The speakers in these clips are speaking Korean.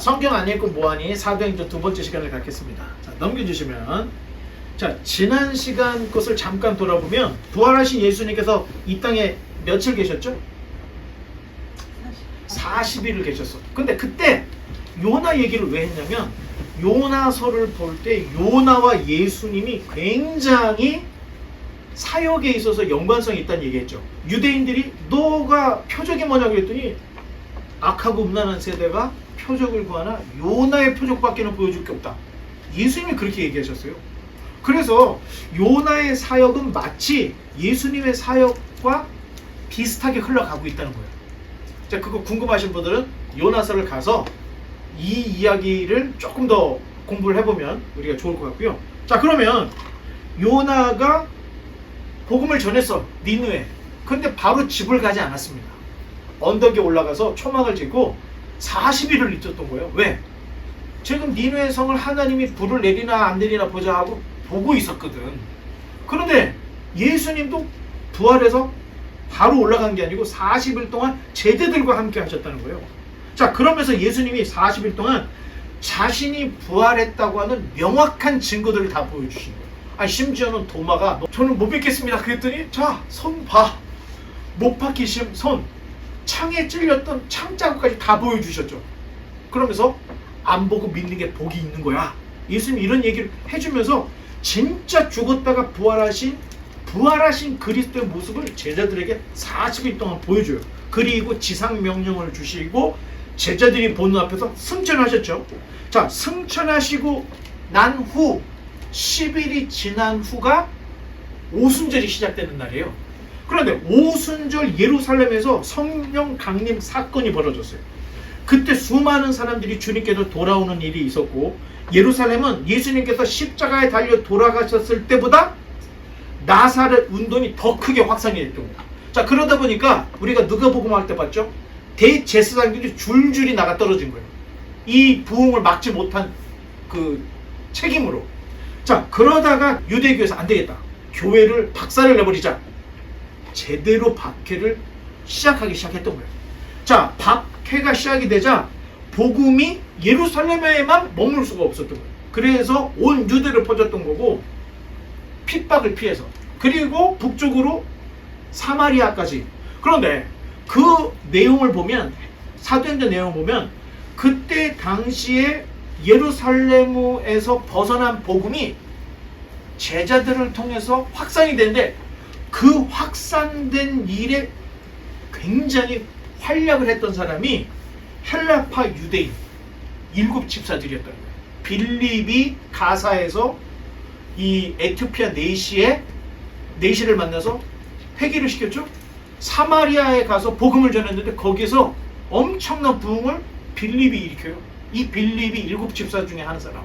성경 안 읽고 뭐하니? 사도행전 두 번째 시간을 갖겠습니다. 자, 넘겨주시면, 자, 지난 시간 것을 잠깐 돌아보면 부활하신 예수님께서 이 땅에 며칠 계셨죠? 40일을 계셨어. 근데 그때 요나 얘기를 왜 했냐면, 요나서를 볼 때 요나와 예수님이 굉장히 사역에 있어서 연관성이 있다는 얘기했죠. 유대인들이 너가 표적이 뭐냐고 했더니 악하고 음란한 세대가 표적을 구하나 요나의 표적밖에는 보여줄 게 없다. 예수님이 그렇게 얘기하셨어요. 그래서 요나의 사역은 마치 예수님의 사역과 비슷하게 흘러가고 있다는 거예요. 자, 그거 궁금하신 분들은 요나서를 가서 이 이야기를 조금 더 공부를 해보면 우리가 좋을 것 같고요. 자, 그러면 요나가 복음을 전했어, 니느웨. 근데 바로 집을 가지 않았습니다. 언덕에 올라가서 초막을 짓고 40일을 있었던 거예요. 왜? 지금 니느웨 성을 하나님이 불을 내리나 안 내리나 보자 하고 보고 있었거든. 그런데 예수님도 부활해서 바로 올라간 게 아니고 40일 동안 제자들과 함께 하셨다는 거예요. 자, 그러면서 예수님이 40일 동안 자신이 부활했다고 하는 명확한 증거들을 다 보여주신 거예요. 아니, 심지어는 도마가 저는 못 뵙겠습니다 그랬더니 자, 손 봐. 못 박히신 손, 창에 찔렸던 창 자국까지 다 보여주셨죠. 그러면서 안 보고 믿는 게 복이 있는 거야. 예수님이 이런 얘기를 해주면서 진짜 죽었다가 부활하신 그리스도의 모습을 제자들에게 40일 동안 보여줘요. 그리고 지상 명령을 주시고 제자들이 보는 앞에서 승천하셨죠. 자, 승천하시고 난 후 10일이 지난 후가 오순절이 시작되는 날이에요. 그런데 오순절 예루살렘에서 성령 강림 사건이 벌어졌어요. 그때 수많은 사람들이 주님께로 돌아오는 일이 있었고, 예루살렘은 예수님께서 십자가에 달려 돌아가셨을 때보다 나사렛 운동이 더 크게 확산이 됐던 거예요. 자, 그러다 보니까 우리가 누가복음 할 때 봤죠? 대제사장들이 줄줄이 나가 떨어진 거예요. 이 부흥을 막지 못한 그 책임으로. 자, 그러다가 유대교에서 안 되겠다, 교회를 박살을 내버리자. 제대로 박해를 시작하기 시작했던 거예요. 자, 박해가 시작이 되자 복음이 예루살렘에만 머물 수가 없었던 거예요. 그래서 온 유대를 퍼졌던 거고, 핍박을 피해서. 그리고 북쪽으로 사마리아까지. 그런데 그 내용을 보면, 사도행전 내용을 보면, 그때 당시에 예루살렘에서 벗어난 복음이 제자들을 통해서 확산이 되는데, 그 확산된 일에 굉장히 활약을 했던 사람이 헬라파 유대인 7 집사들이었던 거예요. 빌립이 가사에서 이 에티오피아 네시를 만나서 회개를 시켰죠. 사마리아에 가서 복음을 전했는데 거기서 엄청난 부흥을 빌립이 일으켜요. 이 빌립이 7 집사 중에 한 사람,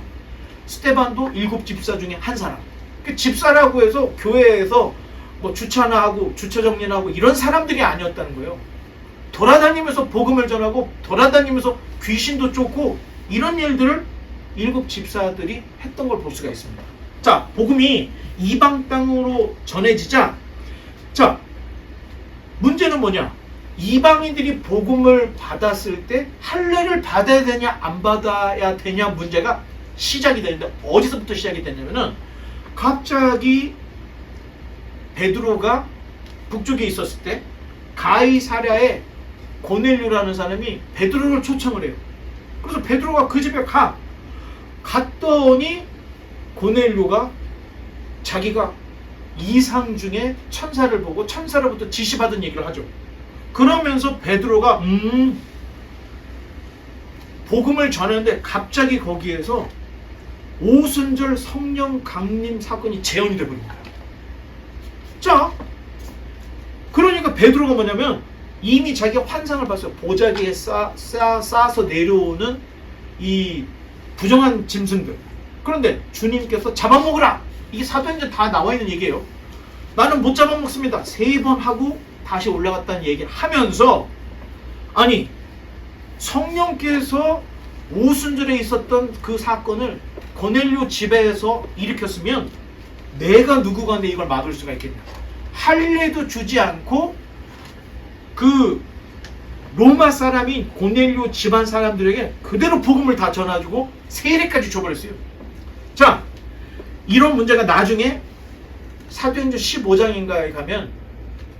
스테반도 7 집사 중에 한 사람. 그 집사라고 해서 교회에서 뭐 주차나 하고 주차 정리나 하고 이런 사람들이 아니었다는 거예요. 돌아다니면서 복음을 전하고 돌아다니면서 귀신도 쫓고 이런 일들을 7 집사들이 했던 걸 볼 수가 있습니다. 자, 복음이 이방 땅으로 전해지자, 자, 문제는 뭐냐? 이방인들이 복음을 받았을 때 할례를 받아야 되냐 안 받아야 되냐 문제가 시작이 되는데, 어디서부터 시작이 됐냐면은 갑자기 베드로가 북쪽에 있었을 때 가이사랴에 고넬료라는 사람이 베드로를 초청을 해요. 그래서 베드로가 그 집에 갔더니 고넬료가 자기가 이상 중에 천사를 보고 천사로부터 지시받은 얘기를 하죠. 그러면서 베드로가 복음을 전하는데 갑자기 거기에서 오순절 성령 강림 사건이 재현이 되버린 거예요. 자, 그러니까 베드로가 뭐냐면 이미 자기가 환상을 봤어요. 보자기에 쌓아서 내려오는 이 부정한 짐승들. 그런데 주님께서 잡아먹으라. 이게 사도행전 다 나와 있는 얘기예요. 나는 못 잡아먹습니다. 3번 하고 다시 올라갔다는 얘기를 하면서, 아니, 성령께서 오순절에 있었던 그 사건을 고넬료 집에서 일으켰으면 내가 누구가 내 이걸 막을 수가 있겠냐. 할례도 주지 않고 그 로마 사람인 고넬료 집안 사람들에게 그대로 복음을 다 전해주고 세례까지 줘버렸어요. 자, 이런 문제가 나중에 사도행전 15장인가에 가면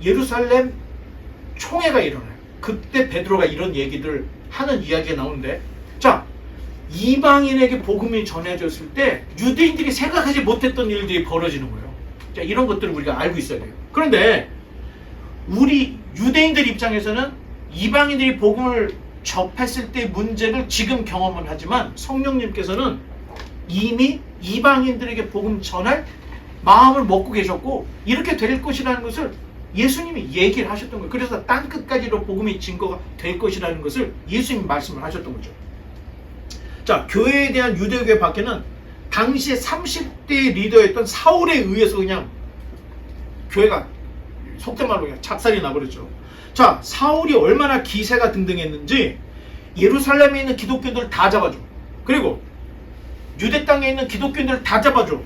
예루살렘 총회가 일어나요. 그때 베드로가 이런 얘기들 하는 이야기가 나오는데, 자, 이방인에게 복음이 전해졌을 때 유대인들이 생각하지 못했던 일들이 벌어지는 거예요. 자, 이런 것들을 우리가 알고 있어야 돼요. 그런데 우리 유대인들 입장에서는 이방인들이 복음을 접했을 때 문제를 지금 경험을 하지만 성령님께서는 이미 이방인들에게 복음 전할 마음을 먹고 계셨고 이렇게 될 것이라는 것을 예수님이 얘기를 하셨던 거예요. 그래서 땅끝까지로 복음이 증거가 될 것이라는 것을 예수님이 말씀을 하셨던 거죠. 자, 교회에 대한 유대교회 밖에는 당시에 30대 리더였던 사울에 의해서 그냥 교회가 속된 말로 그냥 작살이 나버렸죠. 자, 사울이 얼마나 기세가 등등했는지 예루살렘에 있는 기독교인들을 다 잡아줘. 그리고 유대 땅에 있는 기독교인들을 다 잡아줘.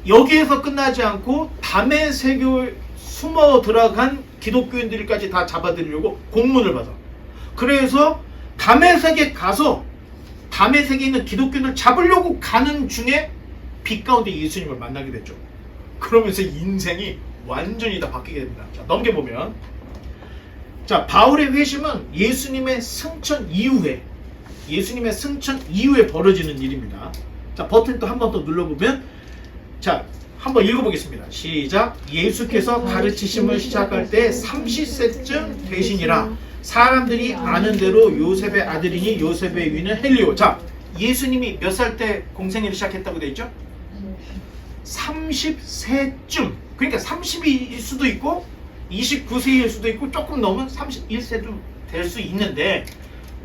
여기에서 끝나지 않고 다메섹에 숨어 들어간 기독교인들까지 다 잡아들이려고 공문을 받아. 그래서 다메섹에 가서 다메섹에 있는 기독교인을 잡으려고 가는 중에 빛 가운데 예수님을 만나게 됐죠. 그러면서 인생이 완전히 다 바뀌게 됩니다. 자, 넘겨보면, 자, 바울의 회심은 예수님의 승천 이후에 벌어지는 일입니다. 자, 버튼 또 한 번 더 눌러보면, 자, 한번 읽어보겠습니다. 시작. 예수께서 가르치심을 시작할 때 30세쯤 되시니라. 사람들이 아는 대로 요셉의 아들이니 요셉의 위는 헬리오. 자, 예수님이 몇 살 때 공생애를 시작했다고 되어 있죠? 30세쯤. 그러니까 30일 수도 있고 29세일 수도 있고 조금 넘은 31세도 될 수 있는데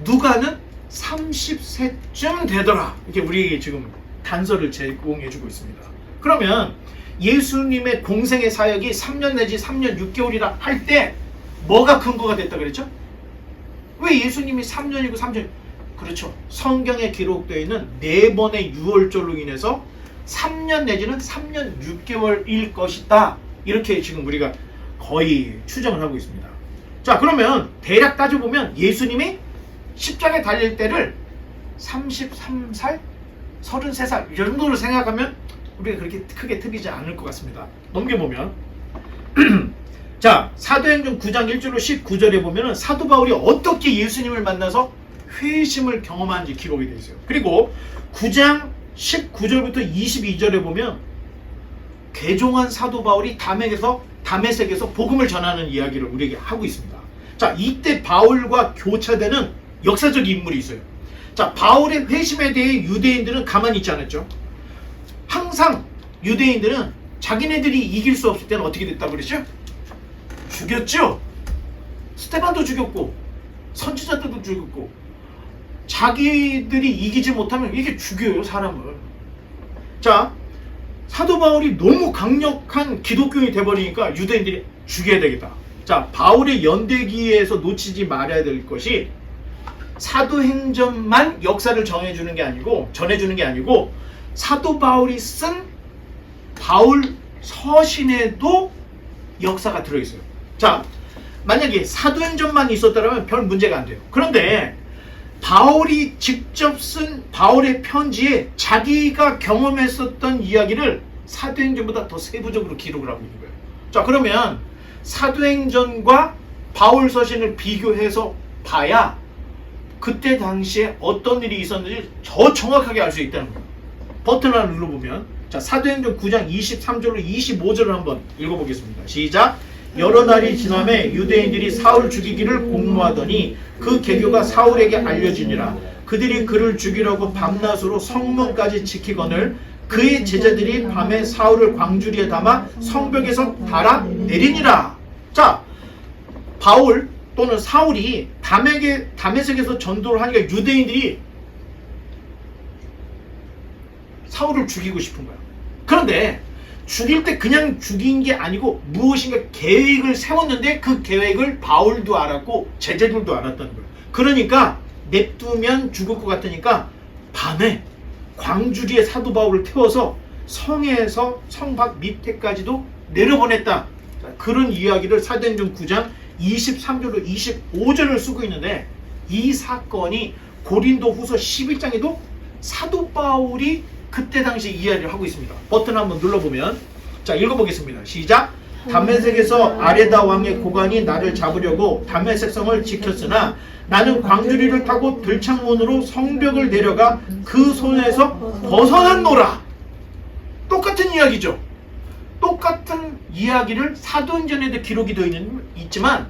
누가는 30세쯤 되더라. 이렇게 우리에게 지금 단서를 제공해주고 있습니다. 그러면 예수님의 공생의 사역이 3년 내지 3년 6개월이라 할 때 뭐가 근거가 됐다 그랬죠? 왜 예수님이 3년이고 3년? 그렇죠. 성경에 기록되어 있는 4번의 유월절로 인해서 3년 내지는 3년 6개월일 것이다. 이렇게 지금 우리가 거의 추정을 하고 있습니다. 자, 그러면 대략 따져보면 예수님이 십자가에 달릴 때를 33살? 33살 이 정도로 생각하면 우리가 그렇게 크게 틀리지 않을 것 같습니다. 넘겨보면 자, 사도행전 9장 1절로 19절에 보면 사도 바울이 어떻게 예수님을 만나서 회심을 경험하는지 기록이 되어 있어요. 그리고 9장 19절부터 22절에 보면 개종한 사도 바울이 다메섹에서 복음을 전하는 이야기를 우리에게 하고 있습니다. 자, 이때 바울과 교차되는 역사적 인물이 있어요. 자, 바울의 회심에 대해 유대인들은 가만히 있지 않았죠. 항상 유대인들은 자기네들이 이길 수 없을 때는 어떻게 됐다고 그랬죠? 죽였죠. 스테반도 죽였고 선지자들도 죽였고 자기들이 이기지 못하면 이렇게 죽여요, 사람을. 자, 사도 바울이 너무 강력한 기독교인이 돼버리니까 유대인들이 죽여야 되겠다. 자, 바울의 연대기에서 놓치지 말아야 될 것이 사도행전만 역사를 전해주는 게 아니고 사도 바울이 쓴 바울 서신에도 역사가 들어있어요. 자, 만약에 사도행전만 있었다면 별 문제가 안 돼요. 그런데 바울이 직접 쓴 바울의 편지에 자기가 경험했었던 이야기를 사도행전보다 더 세부적으로 기록을 하고 있는 거예요. 자, 그러면 사도행전과 바울 서신을 비교해서 봐야 그때 당시에 어떤 일이 있었는지 더 정확하게 알 수 있다는 거예요. 버튼 하나 눌러보면, 자, 사도행전 9장 23절로 25절을 한번 읽어보겠습니다. 시작. 여러 날이 지남에 유대인들이 사울 죽이기를 공모하더니 그 계교가 사울에게 알려지니라. 그들이 그를 죽이려고 밤낮으로 성문까지 지키거늘 그의 제자들이 밤에 사울을 광주리에 담아 성벽에서 달아 내리니라. 자, 바울 또는 사울이 다메섹에서 전도를 하니까 유대인들이 사울을 죽이고 싶은 거야. 그런데 죽일 때 그냥 죽인 게 아니고 무엇인가 계획을 세웠는데 그 계획을 바울도 알았고 제자들도 알았다는 거예요. 그러니까 냅두면 죽을 것 같으니까 밤에 광주리에 사도 바울을 태워서 성에서 성밖 밑에까지도 내려보냈다. 그런 이야기를 사도행전 9장 23절로 25절을 쓰고 있는데 이 사건이 고린도 후서 11장에도 사도 바울이 그때 당시 이야기를 하고 있습니다. 버튼 한번 눌러보면 자 읽어보겠습니다. 시작. 담메색에서 아레다 왕의 고관이 나를 잡으려고 담메색 성을 지켰으나 나는 광주리를 타고 들창문으로 성벽을 내려가 그 손에서 벗어났노라. 똑같은 이야기죠. 똑같은 이야기를 사도행전에도 기록이 되어 있지만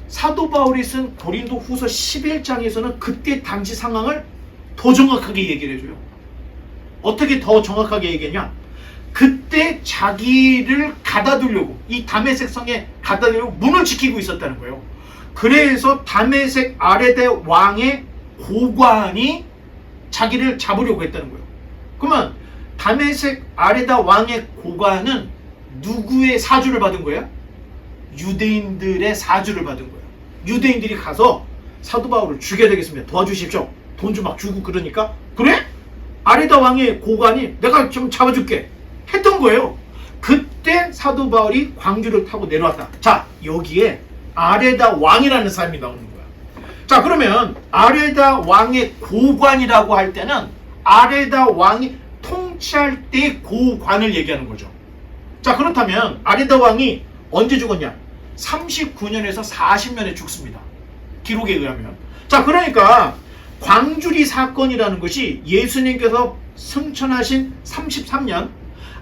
사도 바울이 쓴 고린도 후서 11장에서는 그때 당시 상황을 더 정확하게 얘기를 해줘요. 어떻게 더 정확하게 얘기하냐? 그때 자기를 가다두려고 이 다메섹 성에 가다두려고 문을 지키고 있었다는 거예요. 그래서 다메섹 아레데 왕의 고관이 자기를 잡으려고 했다는 거예요. 그러면 다메섹 아레다 왕의 고관은 누구의 사주를 받은 거예요? 유대인들의 사주를 받은 거예요. 유대인들이 가서 사도 바울을 죽여야 되겠습니다. 도와주십시오. 돈 좀 막 주고 그러니까 그래? 아레다 왕의 고관이 내가 좀 잡아줄게 했던 거예요. 그때 사도 바울이 광주를 타고 내려왔다. 자, 여기에 아레다 왕이라는 사람이 나오는 거야. 자, 그러면 아레다 왕의 고관이라고 할 때는 아레다 왕이 통치할 때 고관을 얘기하는 거죠. 자, 그렇다면 아레다 왕이 언제 죽었냐? 39년에서 40년에 죽습니다. 기록에 의하면. 자, 그러니까 광주리 사건이라는 것이 예수님께서 승천하신 33년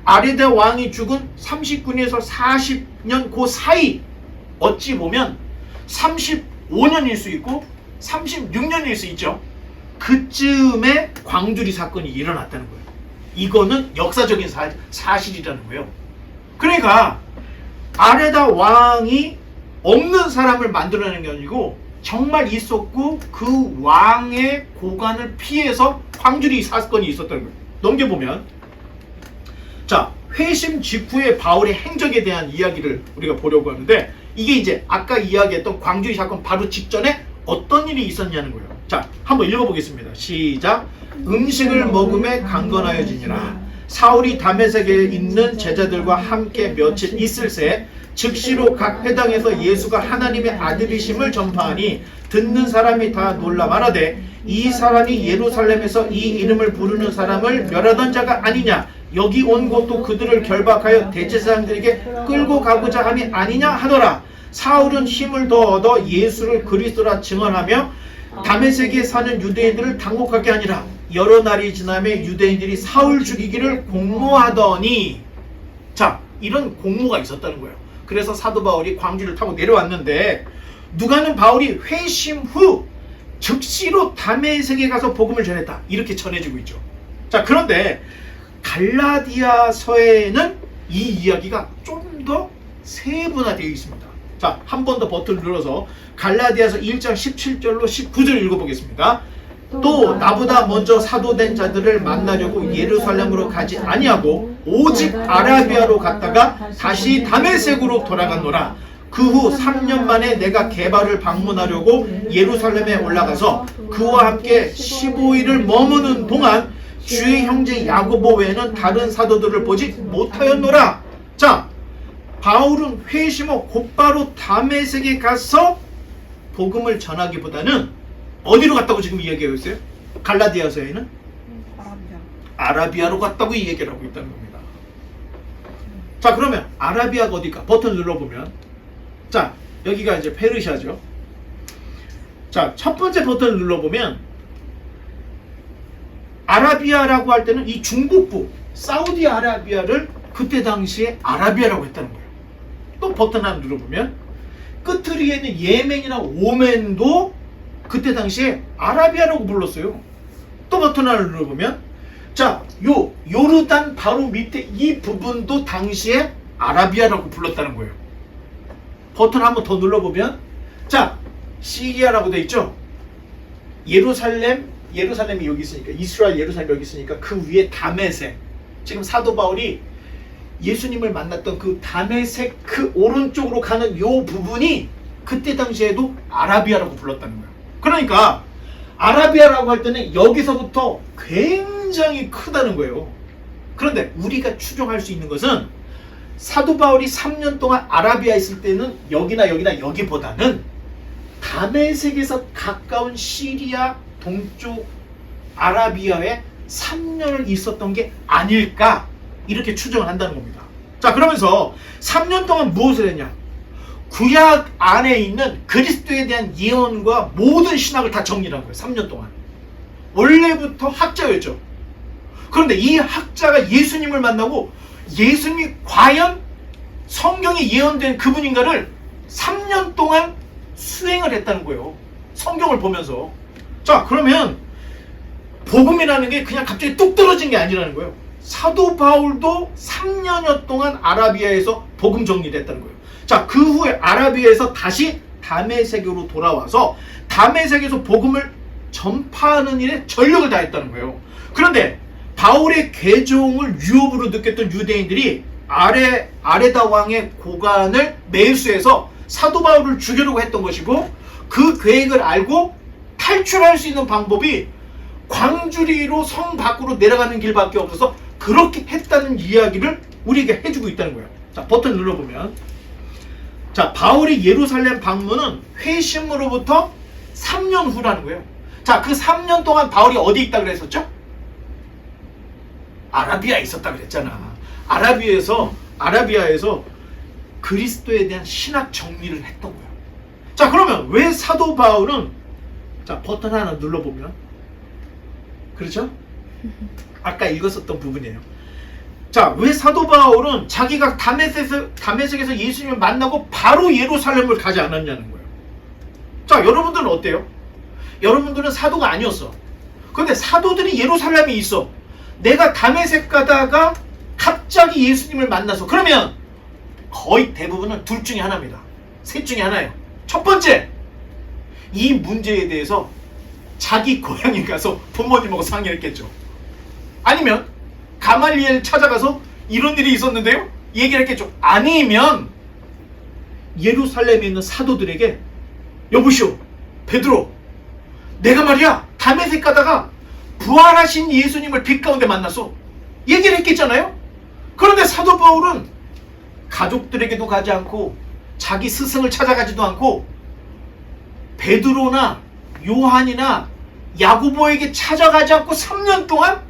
아레다 왕이 죽은 39년에서 40년 그 사이 어찌 보면 35년일 수 있고 36년일 수 있죠. 그쯤에 광주리 사건이 일어났다는 거예요. 이거는 역사적인 사실이라는 거예요. 그러니까 아레다 왕이 없는 사람을 만들어내는 게 아니고 정말 있었고 그 왕의 고관을 피해서 광주리 사건이 있었다는 거예요. 넘겨보면 자, 회심 직후의 바울의 행적에 대한 이야기를 우리가 보려고 하는데 이게 이제 아까 이야기했던 광주리 사건 바로 직전에 어떤 일이 있었냐는 거예요. 자, 한번 읽어보겠습니다. 시작. 음식을 먹음에 강건하여지니라. 사울이 다메섹에 있는 제자들과 함께 며칠 있을새 즉시로 각 회당에서 예수가 하나님의 아들이심을 전파하니 듣는 사람이 다 놀라 말하되 이 사람이 예루살렘에서 이 이름을 부르는 사람을 멸하던 자가 아니냐. 여기 온 것도 그들을 결박하여 대제사장들에게 끌고 가고자 함이 아니냐 하더라. 사울은 힘을 더 얻어 예수를 그리스도라 증언하며 다메섹에 사는 유대인들을 당혹하게 하니라. 여러 날이 지나며 유대인들이 사울 죽이기를 공모하더니 자, 이런 공모가 있었다는 거예요. 그래서 사도 바울이 광주를 타고 내려왔는데 누가는 바울이 회심 후 즉시로 다메섹에 가서 복음을 전했다. 이렇게 전해지고 있죠. 자, 그런데 갈라디아서에는 이 이야기가 좀 더 세분화되어 있습니다. 자, 한 번 더 버튼을 눌러서 갈라디아서 1장 17절로 19절 읽어보겠습니다. 또 나보다 먼저 사도된 자들을 만나려고 예루살렘으로 가지 아니하고 오직 아라비아로 갔다가 다시 다메섹으로 돌아갔노라. 그 후 3년 만에 내가 게바를 방문하려고 예루살렘에 올라가서 그와 함께 15일을 머무는 동안 주의 형제 야고보 외에는 다른 사도들을 보지 못하였노라. 자, 바울은 회심 후 곧바로 다메섹에 가서 복음을 전하기보다는 어디로 갔다고 지금 이야기하고 있어요? 갈라디아서에는 아라비아로 갔다고 이 얘기를 하고 있다는 겁니다. 자, 그러면 아라비아가 어디까? 버튼 눌러보면 자, 여기가 이제 페르시아죠. 자, 첫 번째 버튼을 눌러보면 아라비아라고 할 때는 이 중북부 사우디아라비아를 그때 당시에 아라비아라고 했다는 거예요. 또 버튼 하나 눌러보면 끝트리에 있는 예멘이나 오멘도 그때 당시에 아라비아라고 불렀어요. 또 버튼 하나 눌러보면 자, 요르단 바로 밑에 이 부분도 당시에 아라비아라고 불렀다는 거예요. 버튼 한번 더 눌러보면 자, 시리아라고 되어 있죠. 예루살렘이 여기 있으니까 이스라엘 예루살렘이 여기 있으니까 그 위에 다메섹, 지금 사도 바울이 예수님을 만났던 그 다메섹 그 오른쪽으로 가는 요 부분이 그때 당시에도 아라비아라고 불렀다는 거예요. 그러니까 아라비아라고 할 때는 여기서부터 굉장히 크다는 거예요. 그런데 우리가 추정할 수 있는 것은 사도 바울이 3년 동안 아라비아에 있을 때는 여기나 여기보다는 다메섹에서 가까운 시리아 동쪽 아라비아에 3년을 있었던 게 아닐까 이렇게 추정을 한다는 겁니다. 자, 그러면서 3년 동안 무엇을 했냐? 구약 안에 있는 그리스도에 대한 예언과 모든 신학을 다 정리한 거예요. 3년 동안. 원래부터 학자였죠. 그런데 이 학자가 예수님을 만나고 예수님이 과연 성경에 예언된 그분인가를 3년 동안 수행을 했다는 거예요. 성경을 보면서. 자, 그러면 복음이라는 게 그냥 갑자기 뚝 떨어진 게 아니라는 거예요. 사도 바울도 3년여 동안 아라비아에서 복음 정리를 했다는 거예요. 자, 그 후에 아라비아에서 다시 다메섹으로 돌아와서 다메섹에서 복음을 전파하는 일에 전력을 다했다는 거예요. 그런데 바울의 개종을 유업으로 느꼈던 유대인들이 아레다 왕의 고관을 매수해서 사도 바울을 죽이려고 했던 것이고, 그 계획을 알고 탈출할 수 있는 방법이 광주리로 성 밖으로 내려가는 길밖에 없어서 그렇게 했다는 이야기를 우리에게 해주고 있다는 거예요. 자, 버튼 눌러보면, 자, 바울이 예루살렘 방문은 회심으로부터 3년 후라는 거예요. 자, 그 3년 동안 바울이 어디 있다 그랬었죠? 아라비아에 있었다 그랬잖아. 아라비아에서 그리스도에 대한 신학 정리를 했던 거예요. 자, 그러면 왜 사도 바울은, 자, 버튼 하나 눌러보면, 그렇죠? 아까 읽었었던 부분이에요. 자, 왜 사도 바울은 자기가 다메섹에서 예수님을 만나고 바로 예루살렘을 가지 않았냐는 거예요. 자, 여러분들은 어때요? 여러분들은 사도가 아니었어. 근데 사도들이 예루살렘에 있어. 내가 다메섹 가다가 갑자기 예수님을 만나서, 그러면 거의 대부분은 둘 중에 하나입니다. 셋 중에 하나예요. 첫 번째, 이 문제에 대해서 자기 고향에 가서 부모님하고 상의했겠죠. 아니면 가말리엘 찾아가서 이런 일이 있었는데요? 얘기를 했겠죠. 아니면 예루살렘에 있는 사도들에게, 여보시오, 베드로, 내가 말이야 다메섹 가다가 부활하신 예수님을 빛 가운데 만나서 얘기를 했겠잖아요. 그런데 사도 바울은 가족들에게도 가지 않고 자기 스승을 찾아가지도 않고 베드로나 요한이나 야고보에게 찾아가지 않고 3년 동안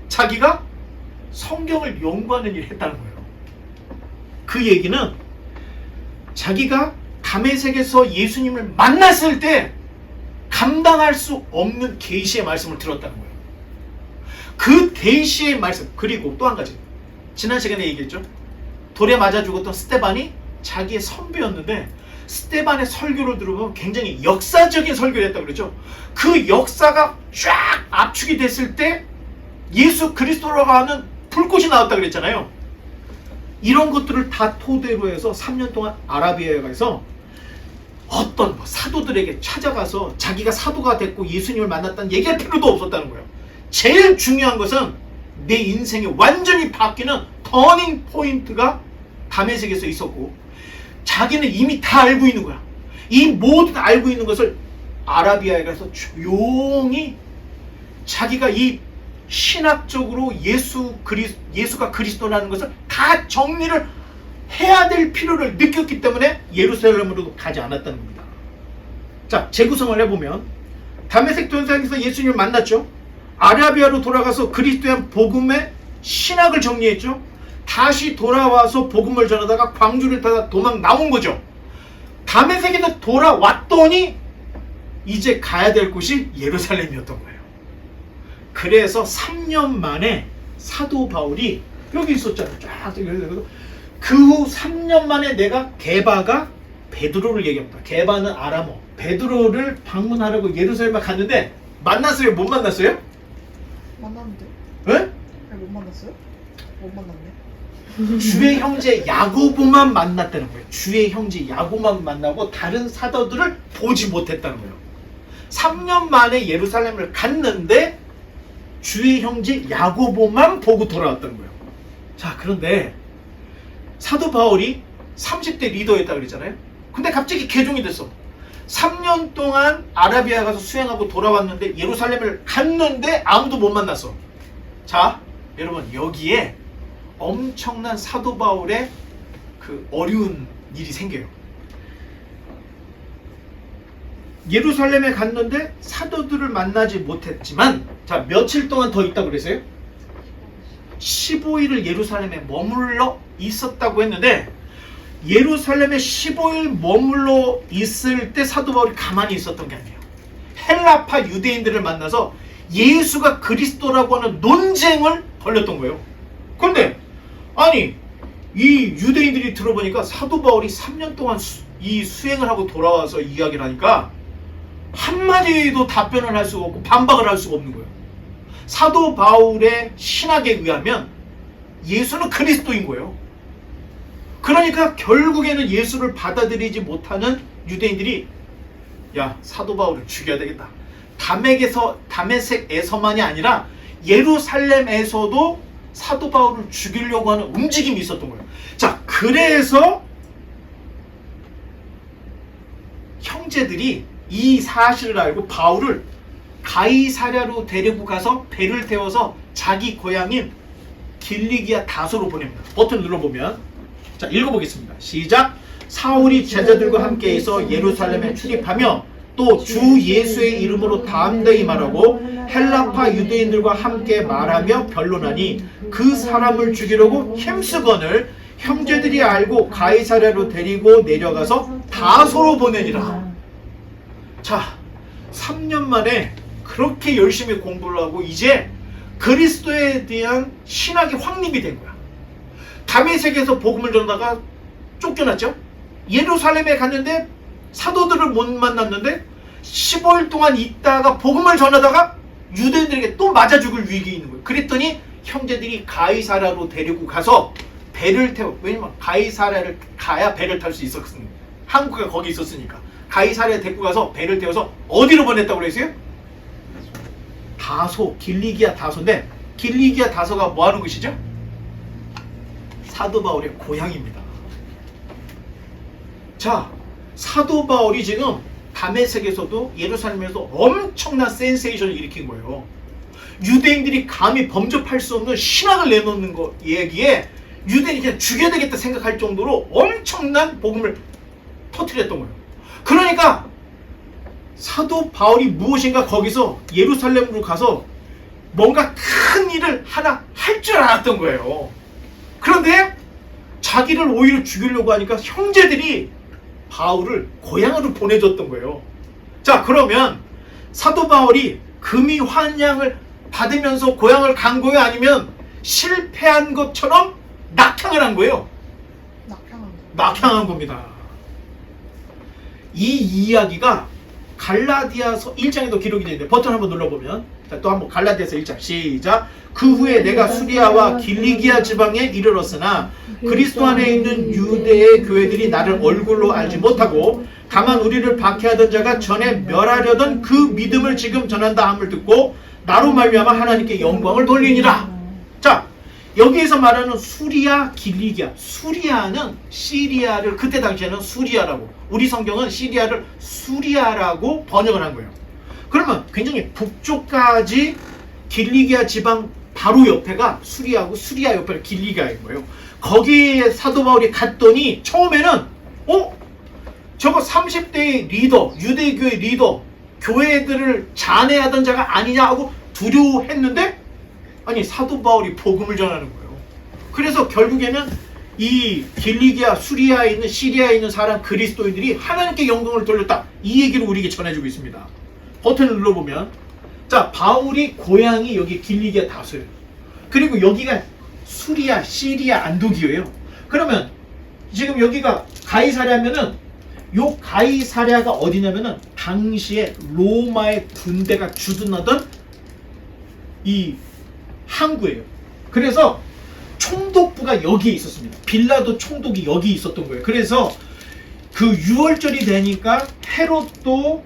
자기가 성경을 연구하는 일을 했다는 거예요. 그 얘기는 자기가 다메섹에서 예수님을 만났을 때 감당할 수 없는 계시의 말씀을 들었다는 거예요. 그 계시의 말씀, 그리고 또 한 가지, 지난 시간에 얘기했죠. 돌에 맞아 죽었던 스데반이 자기의 선배였는데 스데반의 설교를 들으면 굉장히 역사적인 설교를 했다고 그랬죠. 그 역사가 쫙 압축이 됐을 때 예수 그리스도라고 하는 불꽃이 나왔다고 그랬잖아요. 이런 것들을 다 토대로 해서 3년 동안 아라비아에 가서 어떤 사도들에게 찾아가서 자기가 사도가 됐고 예수님을 만났다는 얘기할 필요도 없었다는 거예요. 제일 중요한 것은 내 인생이 완전히 바뀌는 터닝 포인트가 다메섹에서 있었고, 자기는 이미 다 알고 있는 거야. 이 모든 알고 있는 것을 아라비아에 가서 조용히 자기가 이 신학적으로 예수가 그리스도라는 것을 다 정리를 해야 될 필요를 느꼈기 때문에 예루살렘으로 가지 않았다는 겁니다. 자, 재구성을 해보면 다메섹 도상에서 예수님을 만났죠. 아라비아로 돌아가서 그리스도의 복음의 신학을 정리했죠. 다시 돌아와서 복음을 전하다가 광주를 타다 도망 나온 거죠. 다메섹에서 돌아왔더니 이제 가야 될 곳이 예루살렘이었던 거예요. 그래서 3년 만에 사도 바울이 여기 있었잖아요. 쫙. 그 후 3년 만에 내가 게바가 베드로를 얘기합니다. 게바는 아람어. 베드로를 방문하려고 예루살렘에 갔는데 만났어요? 못 만났어요? 만났는데? 네? 아니, 못 만났어요? 못 만났네. 주의 형제 야고보만 만났다는 거예요. 주의 형제 야고보만 만나고 다른 사도들을 보지 못했다는 거예요. 3년 만에 예루살렘을 갔는데 주의 형제 야고보만 보고 돌아왔다는 거예요. 자, 그런데 사도 바울이 30대 리더였다고 그랬잖아요. 근데 갑자기 개종이 됐어. 3년 동안 아라비아 가서 수행하고 돌아왔는데 예루살렘을 갔는데 아무도 못 만났어. 자, 여러분, 여기에 엄청난 사도 바울의 그 어려운 일이 생겨요. 예루살렘에 갔는데 사도들을 만나지 못했지만, 자, 며칠 동안 더 있다고 그랬어요? 15일을 예루살렘에 머물러 있었다고 했는데, 예루살렘에 15일 머물러 있을 때 사도 바울이 가만히 있었던 게 아니에요. 헬라파 유대인들을 만나서 예수가 그리스도라고 하는 논쟁을 벌였던 거예요. 그런데 아니, 이 유대인들이 들어보니까 사도 바울이 3년 동안 이 수행을 하고 돌아와서 이야기를 하니까 한마디도 답변을 할 수가 없고 반박을 할 수가 없는 거예요. 사도 바울의 신학에 의하면 예수는 그리스도인 거예요. 그러니까 결국에는 예수를 받아들이지 못하는 유대인들이, 야, 사도 바울을 죽여야 되겠다. 다메섹에서만이 아니라 예루살렘에서도 사도 바울을 죽이려고 하는 움직임이 있었던 거예요. 자, 그래서 형제들이 이 사실을 알고 바울을 가이사랴로 데리고 가서 배를 태워서 자기 고향인 길리기아 다소로 보냅니다. 버튼 눌러보면, 자, 읽어보겠습니다. 시작. 사울이 제자들과 함께 있어 예루살렘에 출입하며 또 주 예수의 이름으로 담대히 말하고 헬라파 유대인들과 함께 말하며 변론하니 그 사람을 죽이려고 힘쓰건을 형제들이 알고 가이사랴로 데리고 내려가서 다소로 보내니라. 자, 3년 만에 그렇게 열심히 공부를 하고 이제 그리스도에 대한 신학이 확립이 된 거야. 다메섹에서 복음을 전하다가 쫓겨났죠. 예루살렘에 갔는데 사도들을 못 만났는데 15일 동안 있다가 복음을 전하다가 유대인들에게 또 맞아 죽을 위기에 있는 거예요. 그랬더니 형제들이 가이사랴로 데리고 가서 배를 태워, 왜냐면 가이사랴를 가야 배를 탈 수 있었습니다. 항구가 거기 있었으니까. 가이사랴에 데리고 가서 배를 태워서 어디로 보냈다고 그랬어요? 다소, 길리기아 다소인데, 길리기아 다소가 뭐 하는 곳이죠? 사도 바울의 고향입니다. 자, 사도 바울이 지금 다메섹에서도 예루살렘에서 엄청난 센세이션을 일으킨 거예요. 유대인들이 감히 범접할 수 없는 신학을 내놓는 거 얘기에 유대인이 그냥 죽여야 되겠다 생각할 정도로 엄청난 복음을 터뜨렸던 거예요. 그러니까 사도 바울이 무엇인가 거기서 예루살렘으로 가서 뭔가 큰 일을 하나 할 줄 알았던 거예요. 그런데 자기를 오히려 죽이려고 하니까 형제들이 바울을 고향으로 보내줬던 거예요. 자, 그러면 사도 바울이 금이 환양을 받으면서 고향을 간 거예요? 아니면 실패한 것처럼 낙향을 한 거예요? 낙향한 겁니다. 이 이야기가 갈라디아서 1장에도 기록이 되어 있는데 버튼 한번 눌러보면, 자, 또 한번 갈라디아서 1장 시작. 그 후에 내가 수리아와 길리기아 지방에 이르렀으나 그리스도 안에 있는 유대의 교회들이 나를 얼굴로 알지 못하고 다만 우리를 박해하던 자가 전에 멸하려던 그 믿음을 지금 전한다 함을 듣고 나로 말미암아 하나님께 영광을 돌리니라. 자, 여기에서 말하는 수리아, 길리기아, 수리아는 시리아를 그때 당시에는 수리아라고, 우리 성경은 시리아를 수리아라고 번역을 한 거예요. 그러면 굉장히 북쪽까지 길리기아 지방 바로 옆에가 수리아고 수리아 옆에가 길리기아인 거예요. 거기에 사도 바울이 갔더니 처음에는 저거 30대의 리더, 유대교의 리더, 교회들을 잔해하던 자가 아니냐 하고 두려워했는데, 아니, 사도 바울이 복음을 전하는 거예요. 그래서 결국에는 이 길리기아, 수리아에 있는, 시리아에 있는 사람 그리스도인들이 하나님께 영광을 돌렸다, 이 얘기를 우리에게 전해주고 있습니다. 버튼을 눌러보면, 자, 바울이 고향이 여기 길리기아 다소예요. 그리고 여기가 수리아, 시리아, 안독이에요. 그러면 지금 여기가 가이사랴면은, 요 가이사랴가 어디냐면은 당시에 로마의 군대가 주둔하던 이 항구예요. 그래서 총독부가 여기에 있었습니다. 빌라도 총독이 여기 있었던 거예요. 그래서 그 6월절이 되니까 헤롯도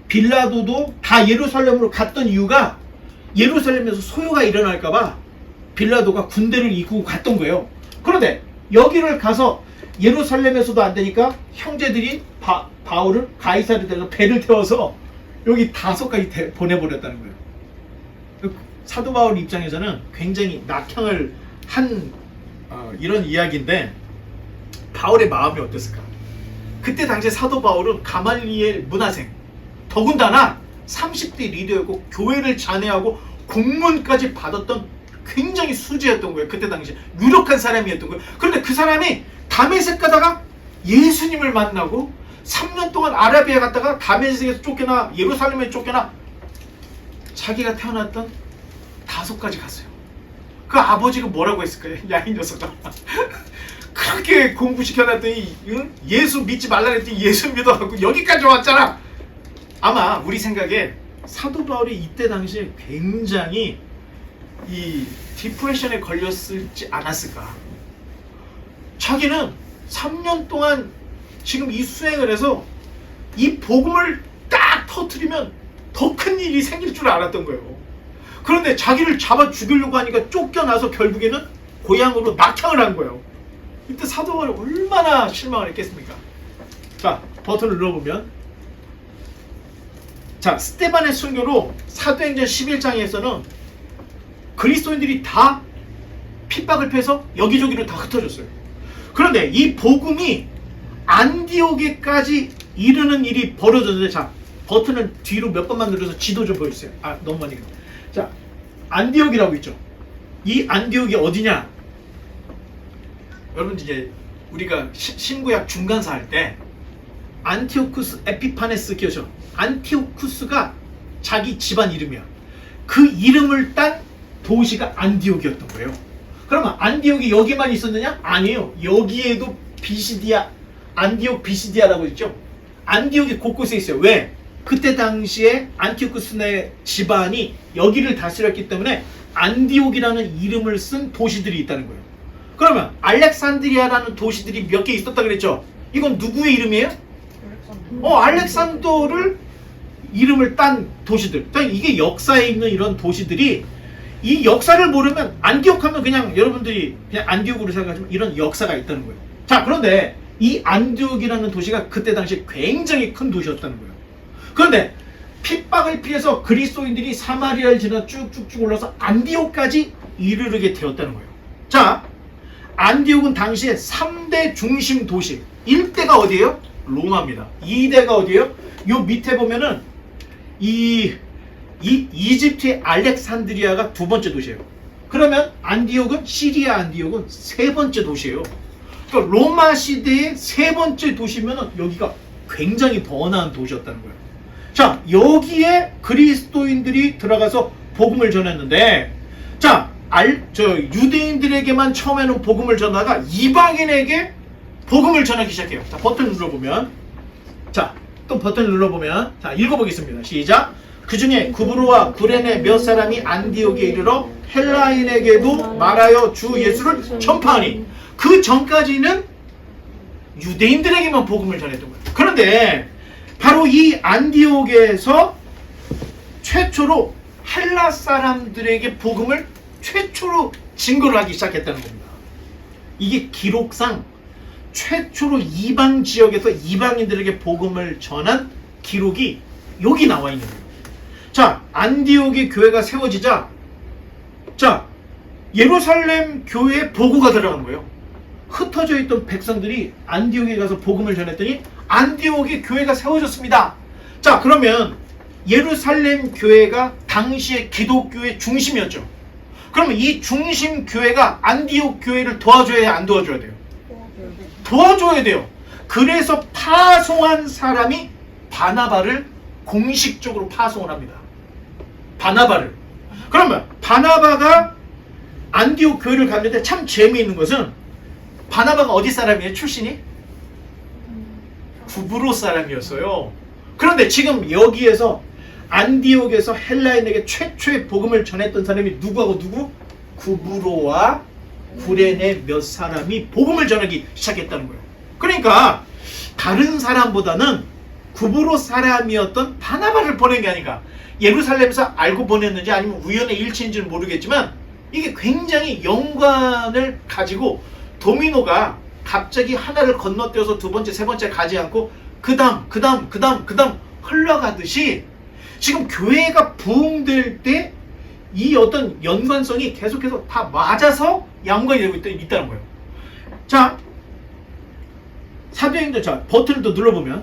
빌라도도 다 예루살렘으로 갔던 이유가 예루살렘에서 소요가 일어날까봐 빌라도가 군대를 이끌고 갔던 거예요. 그런데 여기를 가서 예루살렘에서도 안 되니까 형제들이 바울을 가이사랴에서 배를 태워서 여기 다소까지 보내버렸다는 거예요. 사도 바울 입장에서는 굉장히 낙향을 한 이런 이야기인데, 바울의 마음이 어땠을까? 그때 당시에 사도 바울은 가말리엘 문화생, 더군다나 30대 리더였고 교회를 잔해하고 공문까지 받았던 굉장히 수지였던 거예요. 그때 당시에 유력한 사람이었던 거예요. 그런데 그 사람이 다메섹 가다가 예수님을 만나고 3년 동안 아라비아 갔다가 다메섹에서 쫓겨나 예루살렘에 쫓겨나 자기가 태어났던 다소까지 갔어요. 그 아버지가 뭐라고 했을까요? 야, 이 녀석아. 그렇게 공부시켜놨더니 예수 믿지 말라 그랬더니 예수 믿어갖고 여기까지 왔잖아. 아마 우리 생각에 사도 바울이 이때 당시에 굉장히 이 디프레션에 걸렸을지 않았을까. 자기는 3년 동안 지금 이 수행을 해서 이 복음을 딱 터뜨리면 더 큰 일이 생길 줄 알았던 거예요. 그런데 자기를 잡아 죽이려고 하니까 쫓겨나서 결국에는 고향으로 낙향을 한 거예요. 이때 사도 바울이 얼마나 실망을 했겠습니까? 자, 버튼을 눌러보면, 자, 스데반의 순교로 사도행전 11장에서는 그리스도인들이 다 핍박을 패서 여기저기로 다 흩어졌어요. 그런데 이 복음이 안디옥에까지 이르는 일이 벌어졌는데, 자, 버튼을 뒤로 몇 번만 눌러서 지도 좀 보여주세요. 아, 너무 많이. 자, 안디옥이라고 있죠. 이 안디옥이 어디냐? 여러분, 이제 우리가 신구약 중간사 할 때 안티오쿠스 에피파네스 기억하죠? 안티오쿠스가 자기 집안 이름이야. 그 이름을 딴 도시가 안디옥이었던 거예요. 그러면 안디옥이 여기만 있었느냐? 아니에요. 여기에도 비시디아, 안디옥 비시디아라고 있죠. 안디옥이 곳곳에 있어요. 왜? 그때 당시에 안티오쿠스의 집안이 여기를 다스렸기 때문에 안디옥이라는 이름을 쓴 도시들이 있다는 거예요. 그러면 알렉산드리아라는 도시들이 몇 개 있었다 그랬죠? 이건 누구의 이름이에요? 알렉산더를 이름을 딴 도시들. 그러니까 이게 역사에 있는 이런 도시들이, 이 역사를 모르면 안디옥 하면 그냥 여러분들이 그냥 안디옥으로 생각하지만 이런 역사가 있다는 거예요. 자, 그런데 이 안디옥이라는 도시가 그때 당시에 굉장히 큰 도시였다는 거예요. 그런데 핍박을 피해서 그리스도인들이 사마리아를 지나 쭉쭉쭉 올라서 안디옥까지 이르게 되었다는 거예요. 자, 안디옥은 당시에 3대 중심 도시. 1대가 어디예요? 로마입니다. 2대가 어디예요? 요 밑에 보면은 이집트의 알렉산드리아가 두 번째 도시예요. 그러면 안디옥은, 시리아 안디옥은 세 번째 도시예요. 그러니까 로마 시대의 세 번째 도시면은 여기가 굉장히 번화한 도시였다는 거예요. 자, 여기에 그리스도인들이 들어가서 복음을 전했는데, 자, 유대인들에게만 처음에는 복음을 전하다가 이방인에게 복음을 전하기 시작해요. 자, 버튼 눌러보면, 자, 또 버튼 눌러보면, 자, 읽어보겠습니다. 시작. 그 중에 구브로와 구레네 몇 사람이 안디옥에 이르러 헬라인에게도 말하여 주 예수를 전파하니, 그 전까지는 유대인들에게만 복음을 전했던 거예요. 그런데 바로 이 안디옥에서 최초로 헬라 사람들에게 복음을 최초로 증거를 하기 시작했다는 겁니다. 이게 기록상 최초로 이방 지역에서 이방인들에게 복음을 전한 기록이 여기 나와 있는 거예요. 자, 안디옥의 교회가 세워지자, 자, 예루살렘 교회에 보고가 들어간 거예요. 흩어져 있던 백성들이 안디옥에 가서 복음을 전했더니 안디옥의 교회가 세워졌습니다. 자, 그러면 예루살렘 교회가 당시의 기독교의 중심이었죠. 그러면 이 중심 교회가 안디옥 교회를 도와줘야 해야 안 도와줘야 돼요? 도와줘야 돼요. 그래서 파송한 사람이 바나바를 공식적으로 파송을 합니다. 바나바를. 그러면 바나바가 안디옥 교회를 갔는데 참 재미있는 것은, 바나바가 어디 사람이에요? 출신이? 구브로 사람이었어요. 그런데 지금 여기에서 안디옥에서 헬라인에게 최초의 복음을 전했던 사람이 누구하고 누구? 구브로와 구레네 몇 사람이 복음을 전하기 시작했다는 거예요. 그러니까 다른 사람보다는 구브로 사람이었던 바나바를 보낸 게 아닌가. 예루살렘에서 알고 보냈는지 아니면 우연의 일치인지는 모르겠지만 이게 굉장히 연관을 가지고 도미노가 갑자기 하나를 건너뛰어서 두 번째, 세 번째 가지 않고 그 다음 흘러가듯이 지금 교회가 부흥될 때 이 어떤 연관성이 계속해서 다 맞아서 연관이 되고 있다는 거예요. 자, 사도행전, 자 버튼을 또 눌러보면,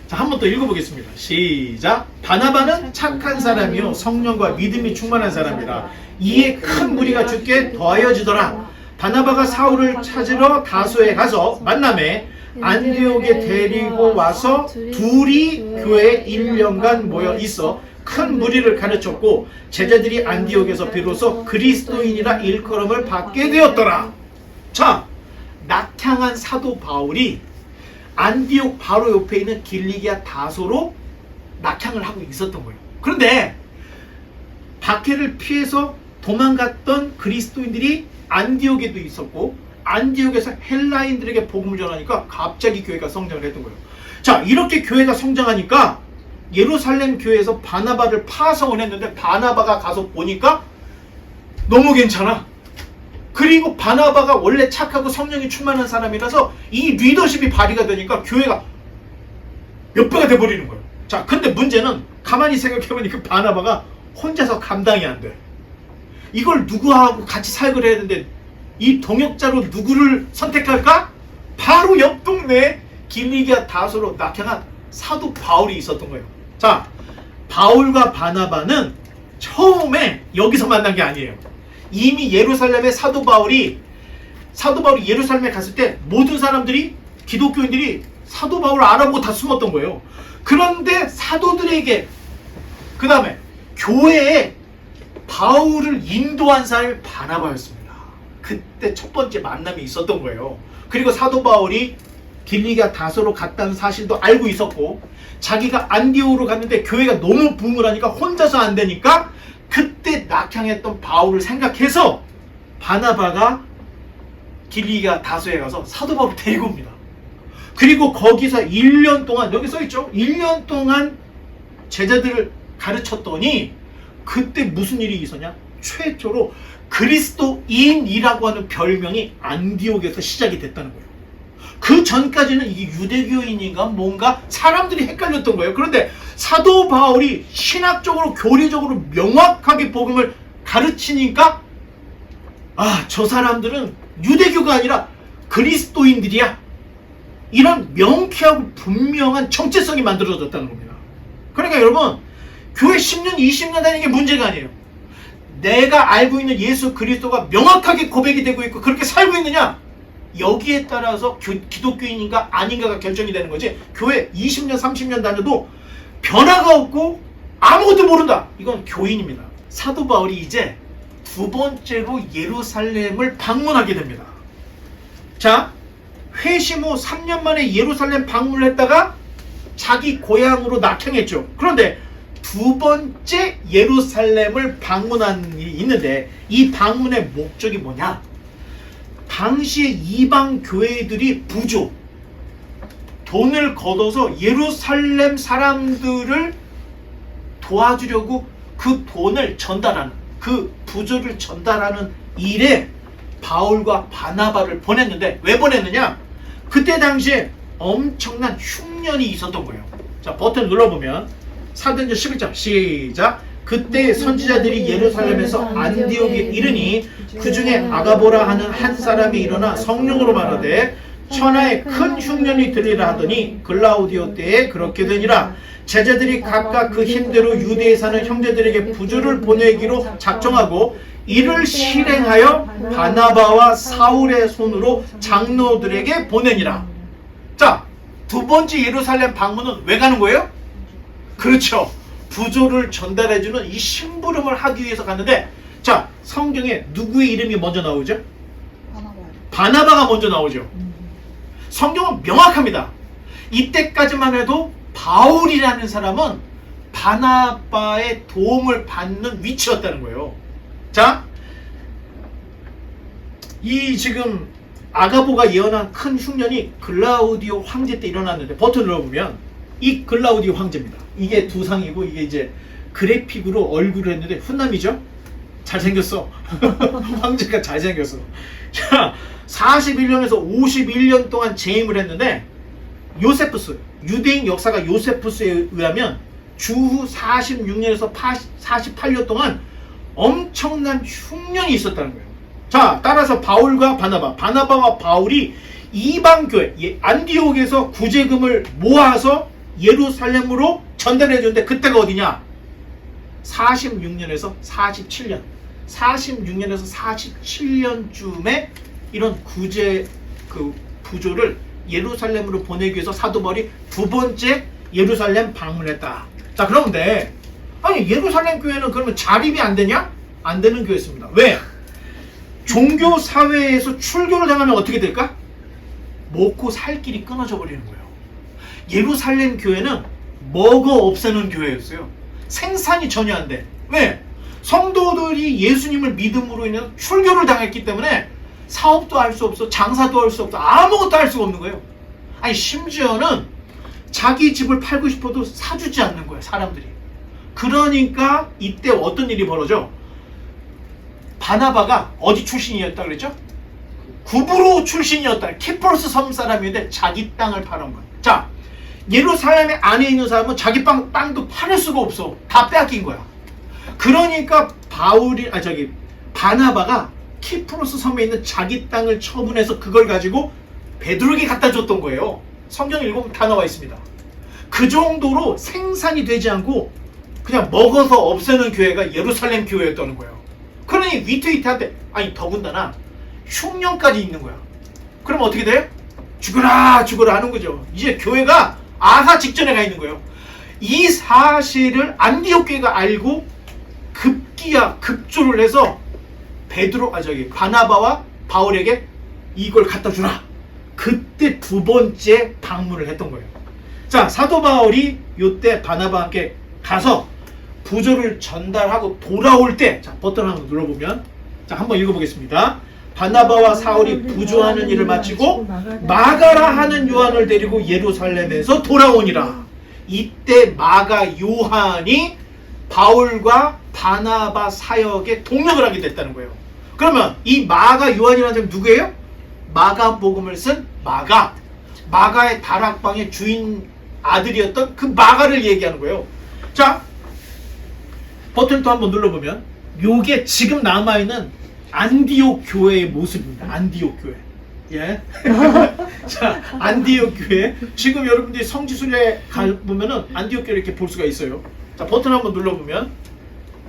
자 한 번 더 읽어보겠습니다. 시작. 바나바는 착한 사람이요 성령과 믿음이 충만한 사람이라. 이에 큰 무리가 주께 더하여지더라. 바나바가 사울을 찾으러 다소에 가서 만남에 안디옥에 데리고 와서 둘이 교회에 1년간 모여 있어 큰 무리를 가르쳤고, 제자들이 안디옥에서 비로소 그리스도인이라 일컬음을 받게 되었더라. 자, 낙향한 사도 바울이 안디옥 바로 옆에 있는 길리기아 다소로 낙향을 하고 있었던 거예요. 그런데 박해를 피해서 도망갔던 그리스도인들이 안디옥에도 있었고, 안디옥에서 헬라인들에게 복음을 전하니까 갑자기 교회가 성장을 했던 거예요. 자, 이렇게 교회가 성장하니까 예루살렘 교회에서 바나바를 파송을 했는데, 바나바가 가서 보니까 너무 괜찮아. 그리고 바나바가 원래 착하고 성령이 충만한 사람이라서 이 리더십이 발휘가 되니까 교회가 몇 배가 돼버리는 거예요. 자, 근데 문제는 가만히 생각해보니까 바나바가 혼자서 감당이 안 돼. 이걸 누구하고 같이 사역을 해야 되는데 이 동역자로 누구를 선택할까? 바로 옆 동네에 길리기아 다소로 낙향한 사도 바울이 있었던 거예요. 자, 바울과 바나바는 처음에 여기서 만난 게 아니에요. 이미 예루살렘의 사도 바울이 예루살렘에 갔을 때 모든 사람들이, 기독교인들이 사도 바울을 알아보고 다 숨었던 거예요. 그런데 사도들에게, 그 다음에 교회에 바울을 인도한 사람이 바나바였습니다. 그때 첫 번째 만남이 있었던 거예요. 그리고 사도 바울이 길리기아 다소로 갔다는 사실도 알고 있었고, 자기가 안디옥으로 갔는데 교회가 너무 부흥을 하니까 혼자서 안 되니까 그때 낙향했던 바울을 생각해서 바나바가 길리기아 다소에 가서 사도 바울을 데리고 옵니다. 그리고 거기서 1년 동안, 여기 써있죠? 1년 동안 제자들을 가르쳤더니 그때 무슨 일이 있었냐? 최초로 그리스도인이라고 하는 별명이 안디옥에서 시작이 됐다는 거예요. 그 전까지는 이게 유대교인인가 뭔가 사람들이 헷갈렸던 거예요. 그런데 사도 바울이 신학적으로 교리적으로 명확하게 복음을 가르치니까, 아, 저 사람들은 유대교가 아니라 그리스도인들이야, 이런 명쾌하고 분명한 정체성이 만들어졌다는 겁니다. 그러니까 여러분, 교회 10년 20년 다니는 게 문제가 아니에요. 내가 알고 있는 예수 그리스도가 명확하게 고백이 되고 있고 그렇게 살고 있느냐, 여기에 따라서 기독교인인가 아닌가가 결정이 되는 거지. 교회 20년 30년 다녀도 변화가 없고 아무것도 모른다, 이건 교인입니다. 사도 바울이 이제 두 번째로 예루살렘을 방문하게 됩니다. 자, 회심 후 3년 만에 예루살렘 방문을 했다가 자기 고향으로 낙향했죠. 그런데 두 번째 예루살렘을 방문한 일이 있는데, 이 방문의 목적이 뭐냐? 당시에 이방 교회들이 부조, 돈을 걷어서 예루살렘 사람들을 도와주려고 그 돈을 전달하는, 그 부조를 전달하는 일에 바울과 바나바를 보냈는데, 왜 보냈느냐? 그때 당시에 엄청난 흉년이 있었던 거예요. 자, 버튼 눌러보면 사도행전 11장 시작. 그때 선지자들이 예루살렘에서 안디옥에 이르니 그 중에 아가보라 하는 한 사람이 일어나 성령으로 말하되 천하에 큰 흉년이 들리라 하더니 글라우디오 때에 그렇게 되니라. 제자들이 각각 그 힘대로 유대에 사는 형제들에게 부조를 보내기로 작정하고 이를 실행하여 바나바와 사울의 손으로 장로들에게 보내니라. 자, 두 번째 예루살렘 방문은 왜 가는 거예요? 그렇죠, 부조를 전달해주는 이 심부름을 하기 위해서 갔는데, 자, 성경에 누구의 이름이 먼저 나오죠? 바나바가 먼저 나오죠. 성경은 명확합니다. 이때까지만 해도 바울이라는 사람은 바나바의 도움을 받는 위치였다는 거예요. 자, 이 지금 아가보가 예언한 큰 흉년이 글라우디오 황제 때 일어났는데, 버튼 눌러보면 이 글라우디오 황제입니다. 이게 두상이고 이게 이제 그래픽으로 얼굴을 했는데 훈남이죠? 잘생겼어. 황제가 잘생겼어. 자, 41년에서 51년 동안 재임을 했는데, 요세푸스, 유대인 역사가 요세푸스에 의하면 주후 46년에서 48년 동안 엄청난 흉년이 있었다는 거예요. 자, 따라서 바울과 바나바와 바울이 이방 교회 안디옥에서 구제금을 모아서 예루살렘으로 전달해 줬는데 그때가 어디냐? 46년에서 47년. 46년에서 47년쯤에 이런 구제 부조를 예루살렘으로 보내기 위해서 사도 바울이 두 번째 예루살렘 방문했다. 자, 그런데 아니 예루살렘 교회는 그러면 자립이 안 되냐? 안 되는 교회였습니다. 왜? 종교 사회에서 출교를 당하면 어떻게 될까? 먹고 살 길이 끊어져 버리는 거예요. 예루살렘 교회는 먹어 없애는 교회였어요. 생산이 전혀 안 돼. 왜? 성도들이 예수님을 믿음으로 인해서 출교를 당했기 때문에 사업도 할 수 없어, 장사도 할 수 없어, 아무것도 할 수가 없는 거예요. 아니 심지어는 자기 집을 팔고 싶어도 사주지 않는 거예요, 사람들이. 그러니까 이때 어떤 일이 벌어져? 바나바가 어디 출신이었다 그랬죠? 구브로 출신이었다. 키프로스 섬 사람인데 자기 땅을 팔은 거야. 자, 예루살렘에 안에 있는 사람은 자기 땅도 팔을 수가 없어. 다 빼앗긴 거야. 그러니까 바나바가 키프로스 섬에 있는 자기 땅을 처분해서 그걸 가지고 베드로에게 갖다 줬던 거예요. 성경 읽으면 다 나와 있습니다. 그 정도로 생산이 되지 않고 그냥 먹어서 없애는 교회가 예루살렘 교회였다는 거예요. 그러니 위태위태한테 아니 더군다나 흉년까지 있는 거야. 그럼 어떻게 돼? 죽어라 죽어라 하는 거죠. 이제 교회가 아사 직전에 가 있는 거예요. 이 사실을 안디옥 교회가 알고 급조를 해서 바나바와 바울에게 이걸 갖다 주라. 그때 두 번째 방문을 했던 거예요. 자, 사도 바울이 이때 바나바와 함께 가서 부조를 전달하고 돌아올 때, 자, 버튼 한번 눌러보면, 자, 한번 읽어보겠습니다. 바나바와 사울이 부조하는 일을 마치고 마가라 하는 요한을 데리고 예루살렘에서 돌아오니라. 이때 마가 요한이 바울과 바나바 사역에 동력을 하게 됐다는 거예요. 그러면 이 마가 요한이라는 사람이 누구예요? 마가복음을 쓴 마가의 다락방의 주인 아들이었던 그 마가를 얘기하는 거예요. 자, 버튼 또 한번 눌러보면 요게 지금 남아있는 안디옥 교회의 모습입니다. 안디옥 교회. 예. 자, 안디옥 교회. 지금 여러분들이 성지순례 가보면은 안디옥 교회 이렇게 볼 수가 있어요. 자, 버튼 한번 눌러보면,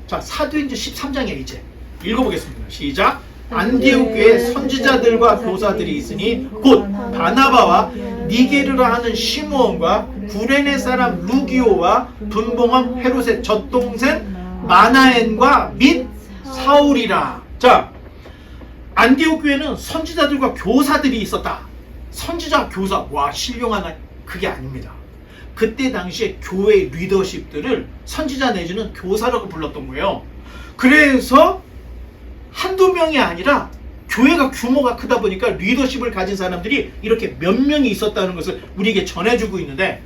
자, 사도행전 13장에 이제 읽어보겠습니다. 시작. 안디옥 교회에 선지자들과 교사들이 있으니 곧 바나바와 니게르라 하는 시므온과 구레네 사람 루기오와 분봉왕 헤롯의 젖동생 마나엔과 및 사울이라. 자, 안디옥 교회는 선지자들과 교사들이 있었다. 선지자, 교사, 와 신령한 그게 아닙니다. 그때 당시에 교회 리더십들을 선지자 내지는 교사라고 불렀던 거예요. 그래서 한두 명이 아니라 교회가 규모가 크다 보니까 리더십을 가진 사람들이 이렇게 몇 명이 있었다는 것을 우리에게 전해주고 있는데,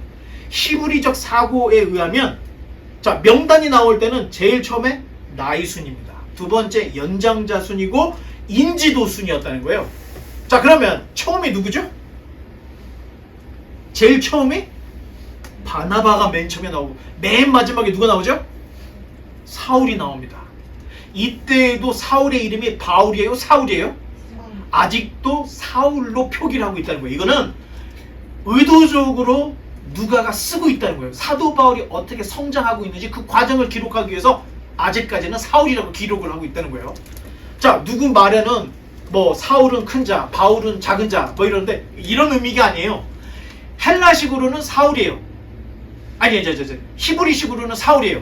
히브리적 사고에 의하면, 자, 명단이 나올 때는 제일 처음에 나이 순입니다. 두 번째 연장자 순이고 인지도 순이었다는 거예요. 자, 그러면 처음이 누구죠? 제일 처음이 바나바가 맨 처음에 나오고 맨 마지막에 누가 나오죠? 사울이 나옵니다. 이때에도 사울의 이름이 바울이에요? 사울이에요? 아직도 사울로 표기를 하고 있다는 거예요. 이거는 의도적으로 누가가 쓰고 있다는 거예요. 사도 바울이 어떻게 성장하고 있는지 그 과정을 기록하기 위해서 아직까지는 사울이라고 기록을 하고 있다는 거예요. 자, 누구 말에는 뭐 사울은 큰 자, 바울은 작은 자 뭐 이러는데 이런 의미가 아니에요. 헬라식으로는 사울이에요. 아니, 히브리식으로는 사울이에요.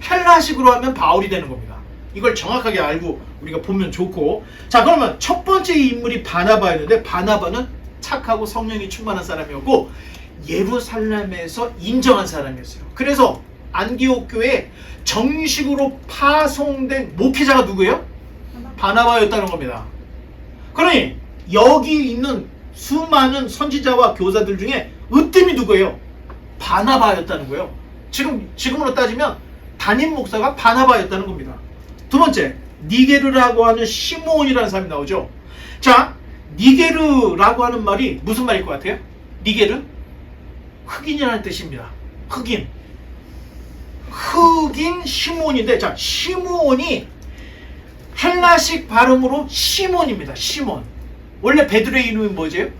헬라식으로 하면 바울이 되는 겁니다. 이걸 정확하게 알고 우리가 보면 좋고. 자, 그러면 첫 번째 인물이 바나바였는데, 바나바는 착하고 성령이 충만한 사람이었고 예루살렘에서 인정한 사람이었어요. 그래서 안디옥 교회에 정식으로 파송된 목회자가 누구예요? 바나바였다는 겁니다. 그러니 여기 있는 수많은 선지자와 교사들 중에 으뜸이 누구예요? 바나바였다는 거예요. 지금으로 따지면 담임 목사가 바나바였다는 겁니다. 두 번째, 니게르라고 하는 시므온이라는 사람이 나오죠. 자, 니게르라고 하는 말이 무슨 말일 것 같아요? 니게르? 흑인이라는 뜻입니다. 흑인 시므온인데, 자, 시므온이 헬라식 발음으로 시몬입니다. 시몬. 원래 베드로의 이름이 뭐죠?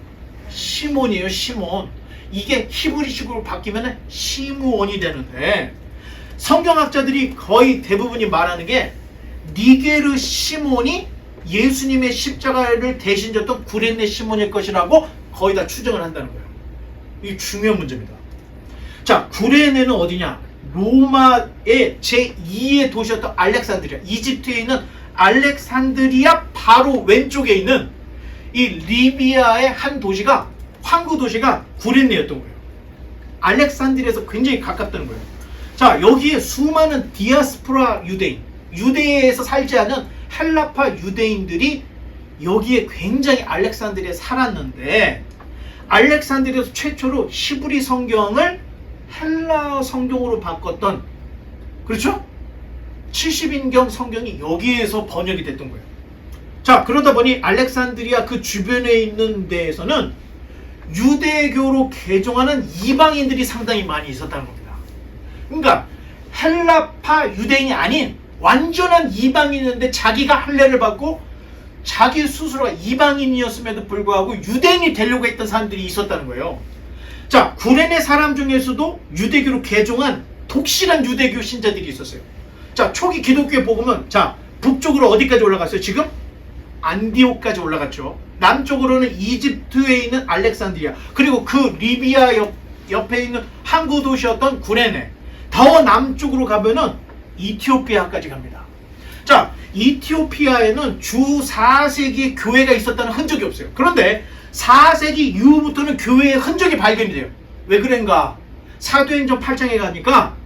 시몬이에요. 시몬. 이게 히브리식으로 바뀌면 시므온이 되는데, 성경학자들이 거의 대부분이 말하는 게 니게르 시몬이 예수님의 십자가를 대신 졌던 구레네 시몬일 것이라고 거의 다 추정을 한다는 거예요. 이게 중요한 문제입니다. 자, 구레네는 어디냐? 로마의 제2의 도시였던 알렉산드리아, 이집트에 있는 알렉산드리아 바로 왼쪽에 있는 이 리비아의 한 도시가, 항구 도시가 구레네였던 거예요. 알렉산드리아에서 굉장히 가깝다는 거예요. 자, 여기에 수많은 디아스포라 유대인, 유대에서 살지 않은 헬라파 유대인들이 여기에 굉장히 알렉산드리아에 살았는데, 알렉산드리아에서 최초로 히브리 성경을 헬라 성경으로 바꿨던, 그렇죠? 70인경 성경이 여기에서 번역이 됐던 거예요. 자, 그러다 보니 알렉산드리아 그 주변에 있는 데에서는 유대교로 개종하는 이방인들이 상당히 많이 있었다는 겁니다. 그러니까 헬라파 유대인이 아닌 완전한 이방인인데 자기가 할례를 받고 자기 스스로가 이방인이었음에도 불구하고 유대인이 되려고 했던 사람들이 있었다는 거예요. 자, 구레네 사람 중에서도 유대교로 개종한 독실한 유대교 신자들이 있었어요. 자, 초기 기독교의 복음은, 자, 북쪽으로 어디까지 올라갔어요? 지금 안디옥까지 올라갔죠. 남쪽으로는 이집트에 있는 알렉산드리아, 그리고 그 리비아 옆에 있는 항구 도시였던 구레네, 더 남쪽으로 가면은 이티오피아까지 갑니다. 자, 이티오피아에는 주 4세기에 교회가 있었다는 흔적이 없어요. 그런데 4세기 이후부터는 교회의 흔적이 발견이 돼요. 왜 그런가? 사도행전 8장에 가니까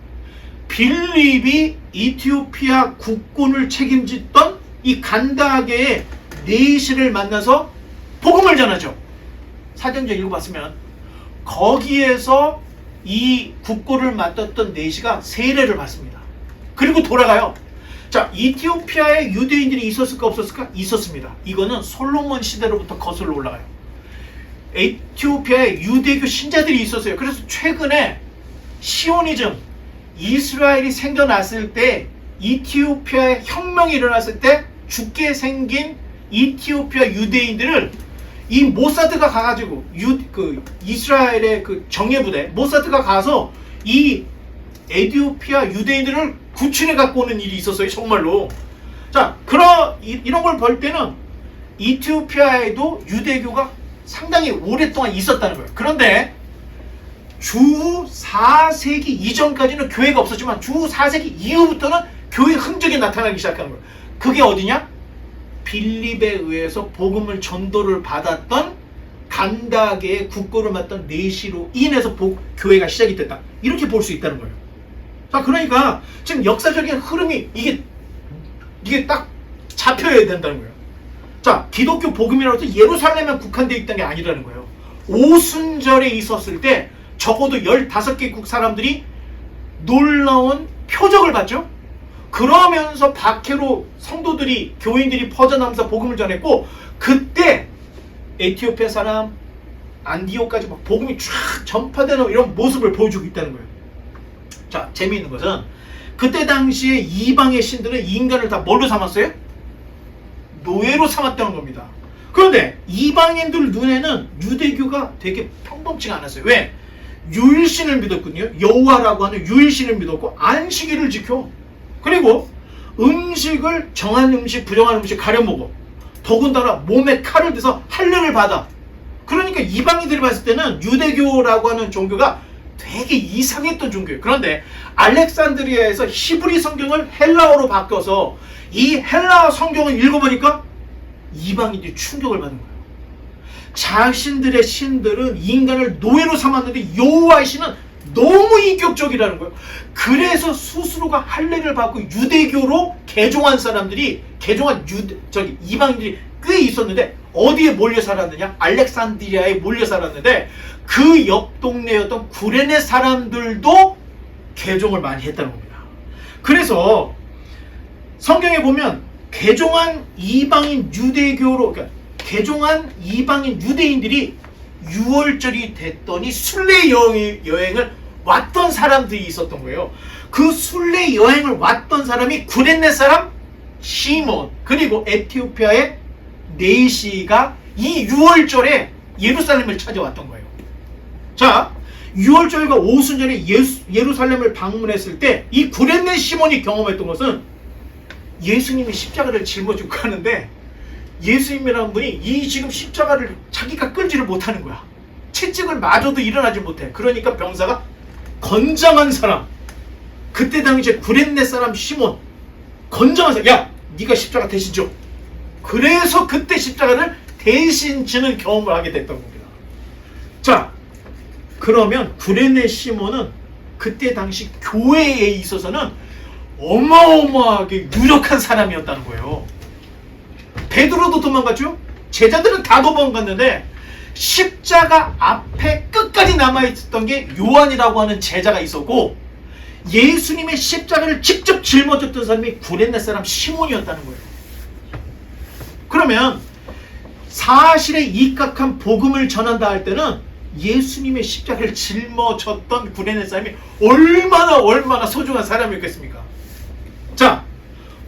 빌립이 이티오피아 국군을 책임졌던 이 간다게의 네시를 만나서 복음을 전하죠. 사도행전 읽어봤으면 거기에서 이 국고를 맡았던 네시가 세례를 받습니다. 그리고 돌아가요. 자, 이티오피아에 유대인들이 있었을까 없었을까? 있었습니다. 이거는 솔로몬 시대로부터 거슬러 올라가요. 에티오피아에 유대교 신자들이 있었어요. 그래서 최근에 시오니즘, 이스라엘이 생겨났을 때, 이티오피아에 혁명이 일어났을 때 죽게 생긴 이티오피아 유대인들을 이 모사드가 가가지고 이스라엘의 그 정예부대 모사드가 가서 이 에티오피아 유대인들을 구출해 갖고 오는 일이 있었어요. 정말로. 자, 이런 걸 볼 때는 이티오피아에도 유대교가 상당히 오랫동안 있었다는 거예요. 그런데 주 4세기 이전까지는 교회가 없었지만 주 4세기 이후부터는 교회 흔적이 나타나기 시작하는 거예요. 그게 어디냐? 빌립에 의해서 복음을 전도를 받았던 간다게의 국고를 맡던 네시로 인해서 교회가 시작이 됐다. 이렇게 볼 수 있다는 거예요. 자, 그러니까 지금 역사적인 흐름이 이게 딱 잡혀야 된다는 거예요. 자, 기독교 복음이라고 해서 예루살렘에 국한되어 있다는 게 아니라는 거예요. 오순절에 있었을 때 적어도 15개국 사람들이 놀라운 표적을 봤죠. 그러면서 박해로 성도들이, 교인들이 퍼져나가면서 복음을 전했고, 그때 에티오피아 사람, 안디옥까지 막 복음이 쫙 전파되는 이런 모습을 보여주고 있다는 거예요. 자, 재미있는 것은 그때 당시에 이방의 신들은 인간을 다 뭘로 삼았어요? 노예로 삼았다는 겁니다. 그런데 이방인들 눈에는 유대교가 되게 평범치가 않았어요. 왜? 유일신을 믿었거든요. 여호와라고 하는 유일신을 믿었고 안식일을 지켜. 그리고 음식을 정한 음식, 부정한 음식 가려먹어. 더군다나 몸에 칼을 대서 할례를 받아. 그러니까 이방인들이 봤을 때는 유대교라고 하는 종교가 되게 이상했던 종교예요. 그런데 알렉산드리아에서 히브리 성경을 헬라어로 바꿔서 이 헬라어 성경을 읽어보니까 이방인들이 충격을 받는 거예요. 자신들의 신들은 인간을 노예로 삼았는데 여호와의 신은 너무 인격적이라는 거예요. 그래서 스스로가 할례를 받고 유대교로 개종한 사람들이, 이방인들이 꽤 있었는데 어디에 몰려 살았느냐? 알렉산드리아에 몰려 살았는데 그 옆 동네였던 구레네 사람들도 개종을 많이 했다는 겁니다. 그래서 성경에 보면 개종한 이방인 유대교로, 그러니까 개종한 이방인 유대인들이 6월절이 됐더니 순례 여행을 왔던 사람들이 있었던 거예요. 그 순례 여행을 왔던 사람이 구레네 사람 시몬, 그리고 에티오피아의 네시가 이 6월절에 예루살렘을 찾아왔던 거예요. 자, 유월절과 오순절에 예루살렘을 방문했을 때 이 구레네 시몬이 경험했던 것은 예수님이 십자가를 짊어지고 가는데 예수님이라는 분이 이 지금 십자가를 자기가 끌지를 못하는 거야. 채찍을 맞아도 일어나지 못해. 그러니까 병사가 건장한 사람, 그때 당시에 구레네 사람 시몬, 건장한 사람, 야 네가 십자가 대신 줘. 그래서 그때 십자가를 대신 지는 경험을 하게 됐던 겁니다. 자, 그러면 구레네 시몬은 그때 당시 교회에 있어서는 어마어마하게 유력한 사람이었다는 거예요. 베드로도 도망갔죠? 제자들은 다 도망갔는데 십자가 앞에 끝까지 남아있었던 게 요한이라고 하는 제자가 있었고, 예수님의 십자가를 직접 짊어졌던 사람이 구레네 사람 시몬이었다는 거예요. 그러면 사실에 입각한 복음을 전한다 할 때는 예수님의 십자가를 짊어졌던 구레네 사람이 얼마나 소중한 사람이었겠습니까? 자,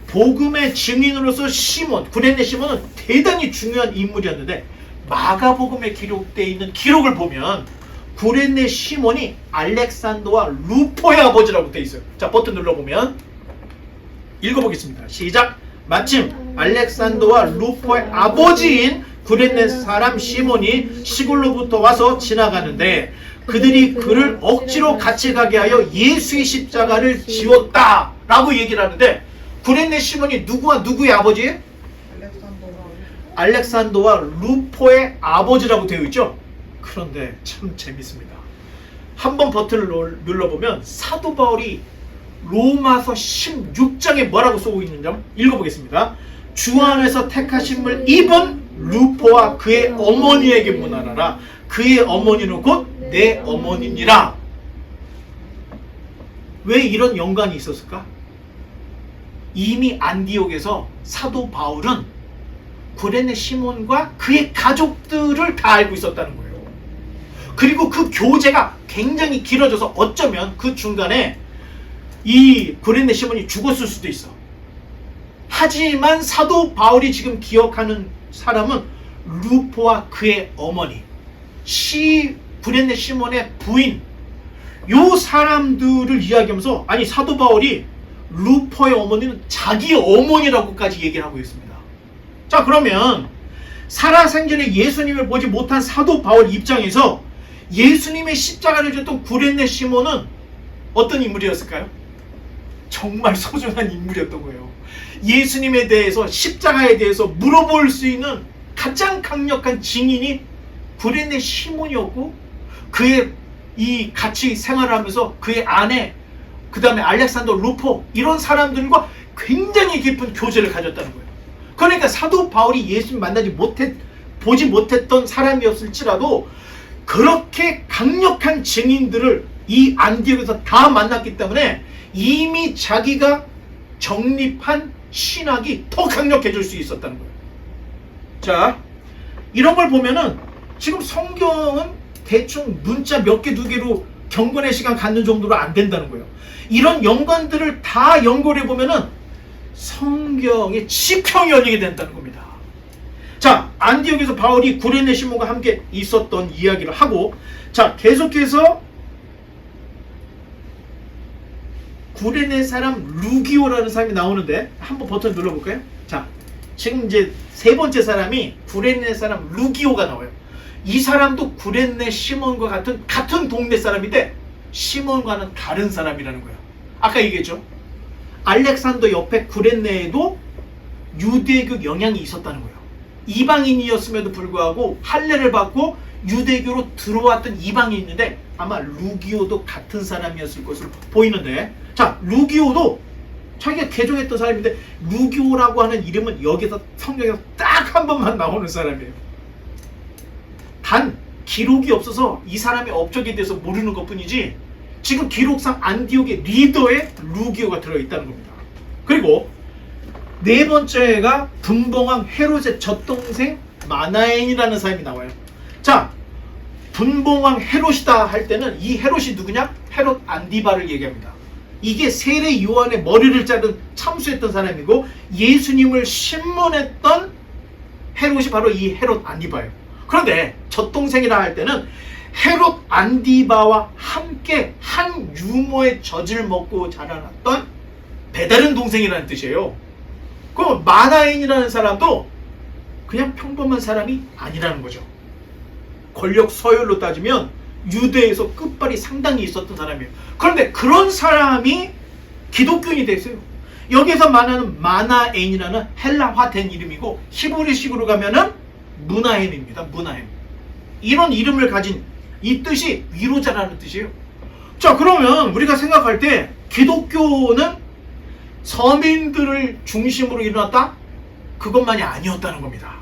복음의 증인으로서 시몬, 구레네 시몬은 대단히 중요한 인물이었는데, 마가복음에 기록되어 있는 기록을 보면 구레네 시몬이 알렉산더와 루포의 아버지라고 되어 있어요. 자, 버튼 눌러보면 읽어보겠습니다. 시작. 마침 알렉산더와 루포의 아버지인 구레네 사람 시몬이 시골로부터 와서 지나가는데 그들이 그를 억지로 같이 가게 하여 예수의 십자가를 지웠다 라고 얘기를 하는데, 구레네 시몬이 누구와 누구의 아버지예요? 알렉산더와 루포의 아버지라고 되어 있죠. 그런데 참 재밌습니다. 한번 버튼을 눌러보면 사도 바울이 로마서 16장에 뭐라고 쓰고 있는지 한번 읽어보겠습니다. 주 안에서 택하심을 입은 루포와 그의 어머니에게 문안하라. 그의 어머니는 곧 내 어머니니라. 왜 이런 연관이 있었을까? 이미 안디옥에서 사도 바울은 구레네 시몬과 그의 가족들을 다 알고 있었다는 거예요. 그리고 그 교제가 굉장히 길어져서 어쩌면 그 중간에 이 구레네 시몬이 죽었을 수도 있어. 하지만 사도 바울이 지금 기억하는 사람은 루포와 그의 어머니, 구레네 시몬의 부인, 요 사람들을 이야기하면서, 아니 사도 바울이 루포의 어머니는 자기 어머니라고까지 얘기를 하고 있습니다. 자, 그러면 살아생전에 예수님을 보지 못한 사도 바울 입장에서 예수님의 십자가를 졌던 구레네 시몬은 어떤 인물이었을까요? 정말 소중한 인물이었던 거예요. 예수님에 대해서, 십자가에 대해서 물어볼 수 있는 가장 강력한 증인이 구레네 시몬이었고, 그의 이 같이 생활을 하면서 그의 아내, 그 다음에 알렉산더 루포, 이런 사람들과 굉장히 깊은 교제를 가졌다는 거예요. 그러니까 사도 바울이 예수님 보지 못했던 사람이었을지라도 그렇게 강력한 증인들을 이 안디옥에서 다 만났기 때문에 이미 자기가 정립한 신학이 더 강력해질 수 있었다는 거예요. 자, 이런 걸 보면은 지금 성경은 대충 문자 몇 개 두 개로 경건의 시간 갖는 정도로 안 된다는 거예요. 이런 연관들을 다 연결해 보면은 성경의 지평이 열리게 된다는 겁니다. 자, 안디옥에서 바울이 구레네 시몬과 함께 있었던 이야기를 하고, 자, 계속해서 구레네 사람 루기오라는 사람이 나오는데 한번 버튼 눌러볼까요? 자, 지금 이제 세 번째 사람이 구레네 사람 루기오가 나와요. 이 사람도 구레네 시몬과 같은 동네 사람인데 시몬과는 다른 사람이라는 거예요. 아까 얘기했죠. 알렉산더 옆에 구레네에도 유대교 영향이 있었다는 거예요. 이방인이었음에도 불구하고 할례를 받고 유대교로 들어왔던 이방인이 있는데 아마 루기오도 같은 사람이었을 것으로 보이는데, 자, 루기오도 자기가 개종했던 사람인데 루기오라고 하는 이름은 여기서 성경에서 딱 한 번만 나오는 사람이에요. 단 기록이 없어서 이 사람의 업적에 대해서 모르는 것뿐이지 지금 기록상 안디옥의 리더에 루기오가 들어있다는 겁니다. 그리고 네 번째가 분봉왕 헤롯의 젖동생 마나엔이라는 사람이 나와요. 자, 분봉왕 헤롯이다 할 때는 이 헤롯이 누구냐? 헤롯 안디바를 얘기합니다. 이게 세례 요한의 머리를 자른 참수했던 사람이고 예수님을 신문했던 헤롯이 바로 이 헤롯 안디바예요. 그런데 젖동생이라 할 때는 헤롯 안디바와 함께 한 유모의 젖을 먹고 자라났던 배다른 동생이라는 뜻이에요. 그럼 마나엔이라는 사람도 그냥 평범한 사람이 아니라는 거죠. 권력 서열로 따지면 유대에서 끝발이 상당히 있었던 사람이에요. 그런데 그런 사람이 기독교인이 됐어요. 여기서 말하는 마나엔이라는 헬라화된 이름이고 히브리식으로 가면은 무나햄입니다. 무나햄. 이런 이름을 가진 이 뜻이 위로자라는 뜻이에요. 자, 그러면 우리가 생각할 때 기독교는 서민들을 중심으로 일어났다? 그것만이 아니었다는 겁니다.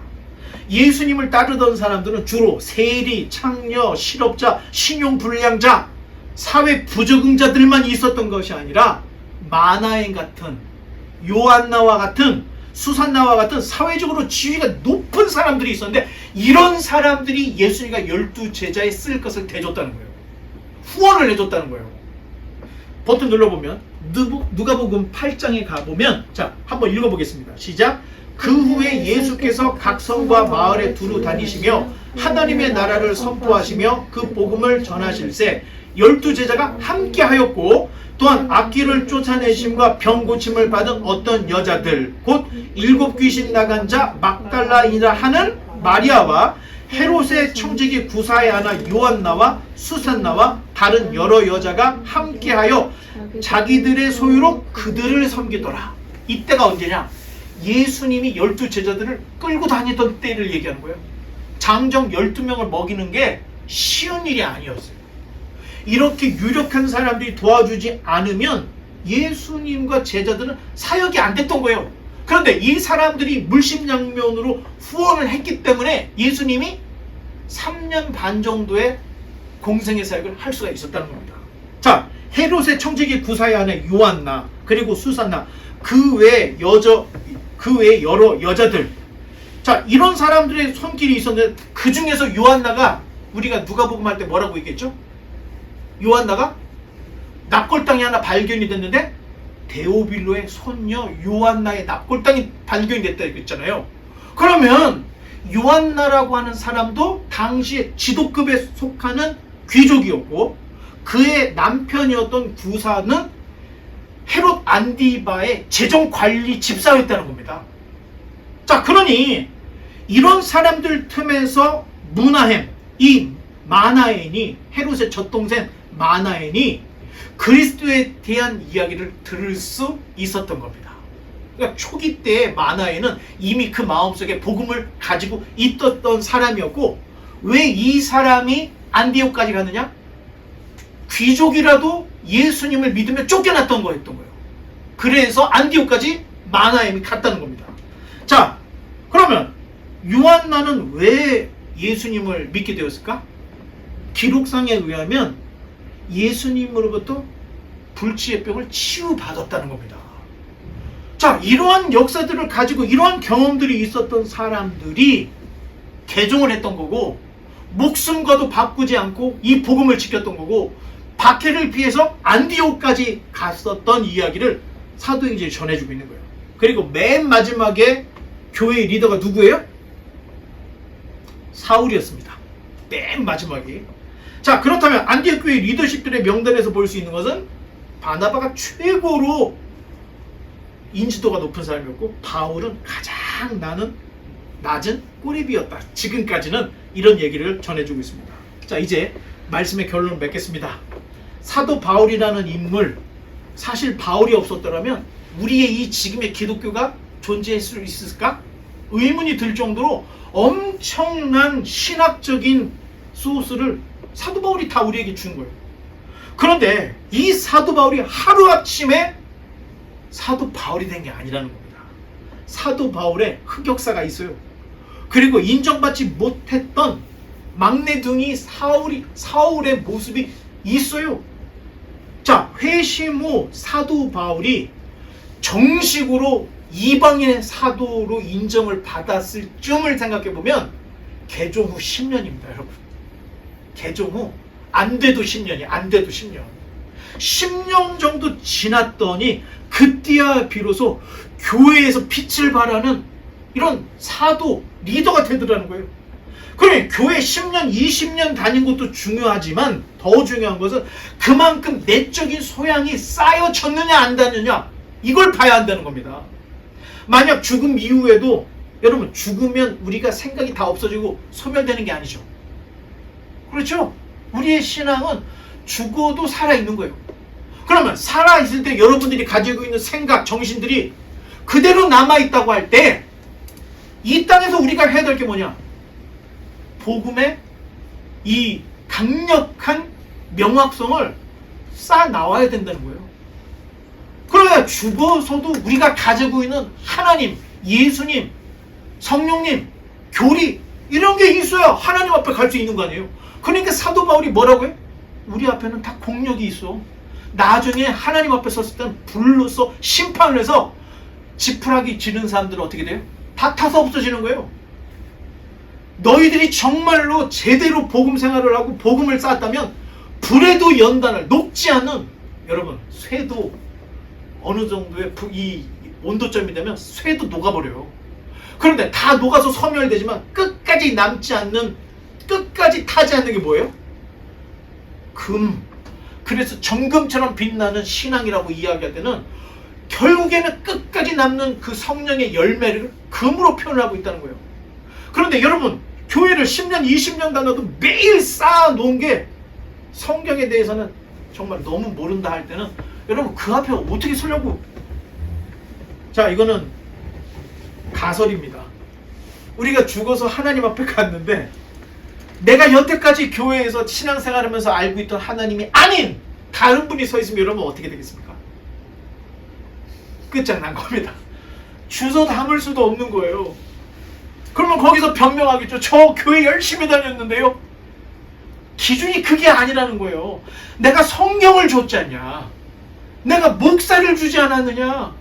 예수님을 따르던 사람들은 주로 세리, 창녀, 실업자, 신용불량자, 사회 부적응자들만 있었던 것이 아니라 마나엔 같은, 요한나와 같은, 수산나와 같은 사회적으로 지위가 높은 사람들이 있었는데 이런 사람들이 예수님과 12제자에 쓸 것을 대줬다는 거예요. 후원을 해줬다는 거예요. 버튼 눌러보면 누가복음 8장에 가보면 자, 한번 읽어보겠습니다. 시작. 그 후에 예수께서 각 성과 마을에 두루 다니시며 하나님의 나라를 선포하시며 그 복음을 전하실세 12제자가 함께하였고 또한 악귀를 쫓아내심과 병 고침을 받은 어떤 여자들 곧 7 귀신 나간 자 막달라이라 하는 마리아와 헤롯의 청지기 구사의 하나 요한나와 수산나와 다른 여러 여자가 함께하여 자기들의 소유로 그들을 섬기더라. 이때가 언제냐? 예수님이 12제자들을 끌고 다니던 때를 얘기하는 거예요. 장정 12명을 먹이는 게 쉬운 일이 아니었어요. 이렇게 유력한 사람들이 도와주지 않으면 예수님과 제자들은 사역이 안 됐던 거예요. 그런데 이 사람들이 물심양면으로 후원을 했기 때문에 예수님이 3년 반 정도의 공생의 사역을 할 수가 있었다는 겁니다. 자, 헤롯의 청지기 구사의 아내 요한나 그리고 수산나 그 외에 여러 여자들, 자, 이런 사람들의 손길이 있었는데 그 중에서 요한나가 우리가 누가복음 할 때 뭐라고 얘기했죠? 요한나가 납골당이 하나 발견이 됐는데 데오빌로의 손녀 요한나의 납골당이 발견이 됐다 했잖아요. 그러면 요한나라고 하는 사람도 당시에 지도급에 속하는 귀족이었고 그의 남편이었던 구사는 헤롯 안디바의 재정관리 집사였다는 겁니다. 자, 그러니 이런 사람들 틈에서 무나햄, 이 마나엔이 헤롯의 젖동생 마나엔이 그리스도에 대한 이야기를 들을 수 있었던 겁니다. 그러니까 초기 때 마나엔은 이미 그 마음속에 복음을 가지고 있었던 사람이었고 왜 이 사람이 안디옥까지 갔느냐? 귀족이라도 예수님을 믿으면 쫓겨났던 거였던 거예요. 그래서 안디옥까지 마나엠이 갔다는 겁니다. 자, 그러면 요한나는 왜 예수님을 믿게 되었을까? 기록상에 의하면 예수님으로부터 불치의 병을 치유받았다는 겁니다. 자, 이러한 역사들을 가지고 이러한 경험들이 있었던 사람들이 개종을 했던 거고 목숨과도 바꾸지 않고 이 복음을 지켰던 거고 박해를 피해서 안디옥까지 갔었던 이야기를 사도행전이 전해주고 있는 거예요. 그리고 맨 마지막에 교회의 리더가 누구예요? 사울이었습니다. 맨 마지막에. 자, 그렇다면 안디옥 교회 리더십들의 명단에서 볼 수 있는 것은 바나바가 최고로 인지도가 높은 사람이었고 바울은 가장 낮은 꼬리비였다. 지금까지는 이런 얘기를 전해주고 있습니다. 자, 이제 말씀의 결론을 맺겠습니다. 사도 바울이라는 인물, 사실 바울이 없었더라면 우리의 이 지금의 기독교가 존재할 수 있을까? 의문이 들 정도로 엄청난 신학적인 소스를 사도 바울이 다 우리에게 준 거예요. 그런데 이 사도 바울이 하루아침에 사도 바울이 된 게 아니라는 겁니다. 사도 바울의 흑역사가 있어요. 그리고 인정받지 못했던 막내둥이 사울의 모습이 있어요. 자, 회심 후 사도 바울이 정식으로 이방인의 사도로 인정을 받았을 쯤을 생각해보면 개종 후 10년입니다, 여러분. 개종 후 안 돼도 10년이 안 돼도 10년. 10년 정도 지났더니 그때야 비로소 교회에서 빛을 발하는 이런 사도 리더가 되더라는 거예요. 그래, 교회 10년, 20년 다닌 것도 중요하지만 더 중요한 것은 그만큼 내적인 소양이 쌓여졌느냐 안 닿느냐, 이걸 봐야 한다는 겁니다. 만약 죽음 이후에도 여러분, 죽으면 우리가 생각이 다 없어지고 소멸되는 게 아니죠. 그렇죠? 우리의 신앙은 죽어도 살아있는 거예요. 그러면 살아있을 때 여러분들이 가지고 있는 생각, 정신들이 그대로 남아있다고 할 때 이 땅에서 우리가 해야 될 게 뭐냐? 복음의 이 강력한 명확성을 쌓아 나와야 된다는 거예요. 그러면 죽어서도 우리가 가지고 있는 하나님, 예수님, 성령님, 교리, 이런 게 있어야 하나님 앞에 갈 수 있는 거 아니에요? 그러니까 사도 바울이 뭐라고 해? 우리 앞에는 다 공력이 있어. 나중에 하나님 앞에 섰을 때는 불로서 심판을 해서 지푸라기 지는 사람들은 어떻게 돼요? 다 타서 없어지는 거예요. 너희들이 정말로 제대로 복음 생활을 하고 복음을 쌓았다면 불에도 연단을, 녹지 않은, 여러분, 쇠도 어느 정도의 이 온도점이 되면 쇠도 녹아버려요. 그런데 다 녹아서 소멸되지만 끝까지 남지 않는, 끝까지 타지 않는 게 뭐예요? 금. 그래서 정금처럼 빛나는 신앙이라고 이야기할 때는 결국에는 끝까지 남는 그 성령의 열매를 금으로 표현하고 있다는 거예요. 그런데 여러분, 교회를 10년, 20년 다녀도 매일 쌓아놓은 게 성경에 대해서는 정말 너무 모른다 할 때는 여러분, 그 앞에 어떻게 서려고. 자, 이거는 가설입니다. 우리가 죽어서 하나님 앞에 갔는데 내가 여태까지 교회에서 신앙생활하면서 알고 있던 하나님이 아닌 다른 분이 서 있으면 여러분 어떻게 되겠습니까? 끝장난 겁니다. 주워 담을 수도 없는 거예요. 그러면 거기서 변명하겠죠. 저 교회 열심히 다녔는데요. 기준이 그게 아니라는 거예요. 내가 성경을 줬지 않냐, 내가 목사를 주지 않았느냐,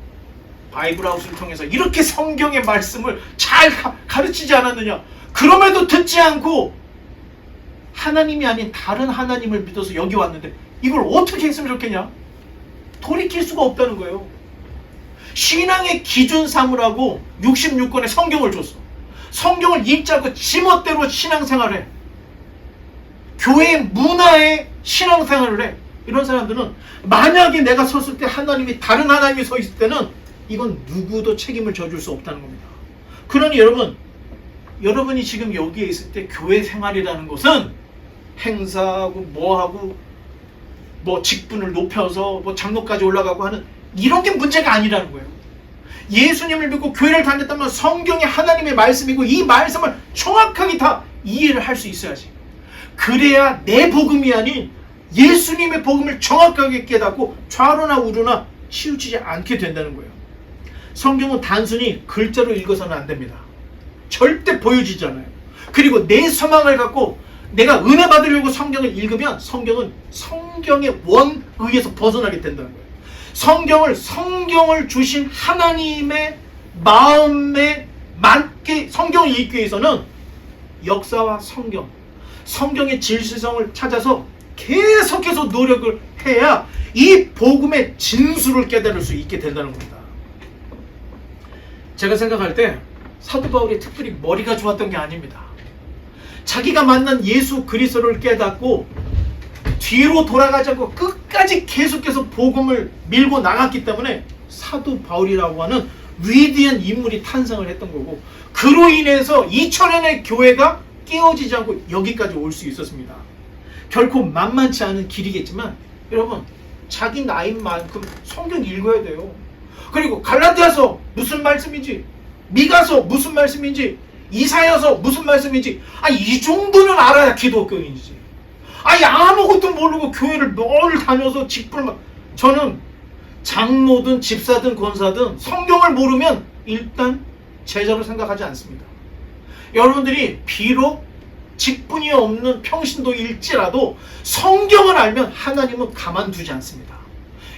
바이블하우스를 통해서 이렇게 성경의 말씀을 잘 가르치지 않았느냐, 그럼에도 듣지 않고 하나님이 아닌 다른 하나님을 믿어서 여기 왔는데 이걸 어떻게 했으면 좋겠냐? 돌이킬 수가 없다는 거예요. 신앙의 기준 삼으라고 66권의 성경을 줬어. 성경을 읽자고 지멋대로 신앙생활을 해. 교회의 문화에 신앙생활을 해. 이런 사람들은 만약에 내가 섰을 때 하나님이, 다른 하나님이 서 있을 때는 이건 누구도 책임을 져줄 수 없다는 겁니다. 그러니 여러분이 지금 여기에 있을 때 교회 생활이라는 것은 행사하고 뭐하고 뭐 직분을 높여서 뭐 장로까지 올라가고 하는 이런 게 문제가 아니라는 거예요. 예수님을 믿고 교회를 다녔다면 성경이 하나님의 말씀이고 이 말씀을 정확하게 다 이해를 할 수 있어야지. 그래야 내 복음이 아닌 예수님의 복음을 정확하게 깨닫고 좌로나 우로나 치우치지 않게 된다는 거예요. 성경은 단순히 글자로 읽어서는 안 됩니다. 절대 보여지지 않아요. 그리고 내 소망을 갖고 내가 은혜 받으려고 성경을 읽으면 성경은 성경의 원의에서 벗어나게 된다는 거예요. 성경을 주신 하나님의 마음에 맞게 성경을 읽기 위해서는 역사와 성경의 질서성을 찾아서 계속해서 노력을 해야 이 복음의 진수를 깨달을 수 있게 된다는 겁니다. 제가 생각할 때 사도 바울이 특별히 머리가 좋았던 게 아닙니다. 자기가 만난 예수 그리스도를 깨닫고 뒤로 돌아가지 않고 끝까지 계속해서 복음을 밀고 나갔기 때문에 사도 바울이라고 하는 위대한 인물이 탄생을 했던 거고, 그로 인해서 2000년의 교회가 깨어지지 않고 여기까지 올 수 있었습니다. 결코 만만치 않은 길이겠지만 여러분, 자기 나이인 만큼 성경 읽어야 돼요. 그리고 갈라디아서 무슨 말씀인지, 미가서 무슨 말씀인지, 이사야서 무슨 말씀인지, 이 정도는 알아야 기독교인이지. 아무것도 모르고 교회를 늘 다녀서 직분을, 저는 장로든 집사든 권사든 성경을 모르면 일단 제자로 생각하지 않습니다. 여러분들이 비록 직분이 없는 평신도일지라도 성경을 알면 하나님은 가만두지 않습니다.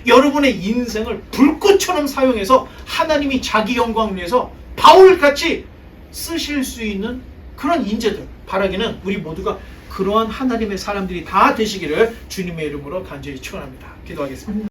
여러분의 인생을 불꽃처럼 사용해서 하나님이 자기 영광을 위해서 바울같이 쓰실 수 있는 그런 인재들, 바라기는 우리 모두가 그러한 하나님의 사람들이 다 되시기를 주님의 이름으로 간절히 축원합니다. 기도하겠습니다.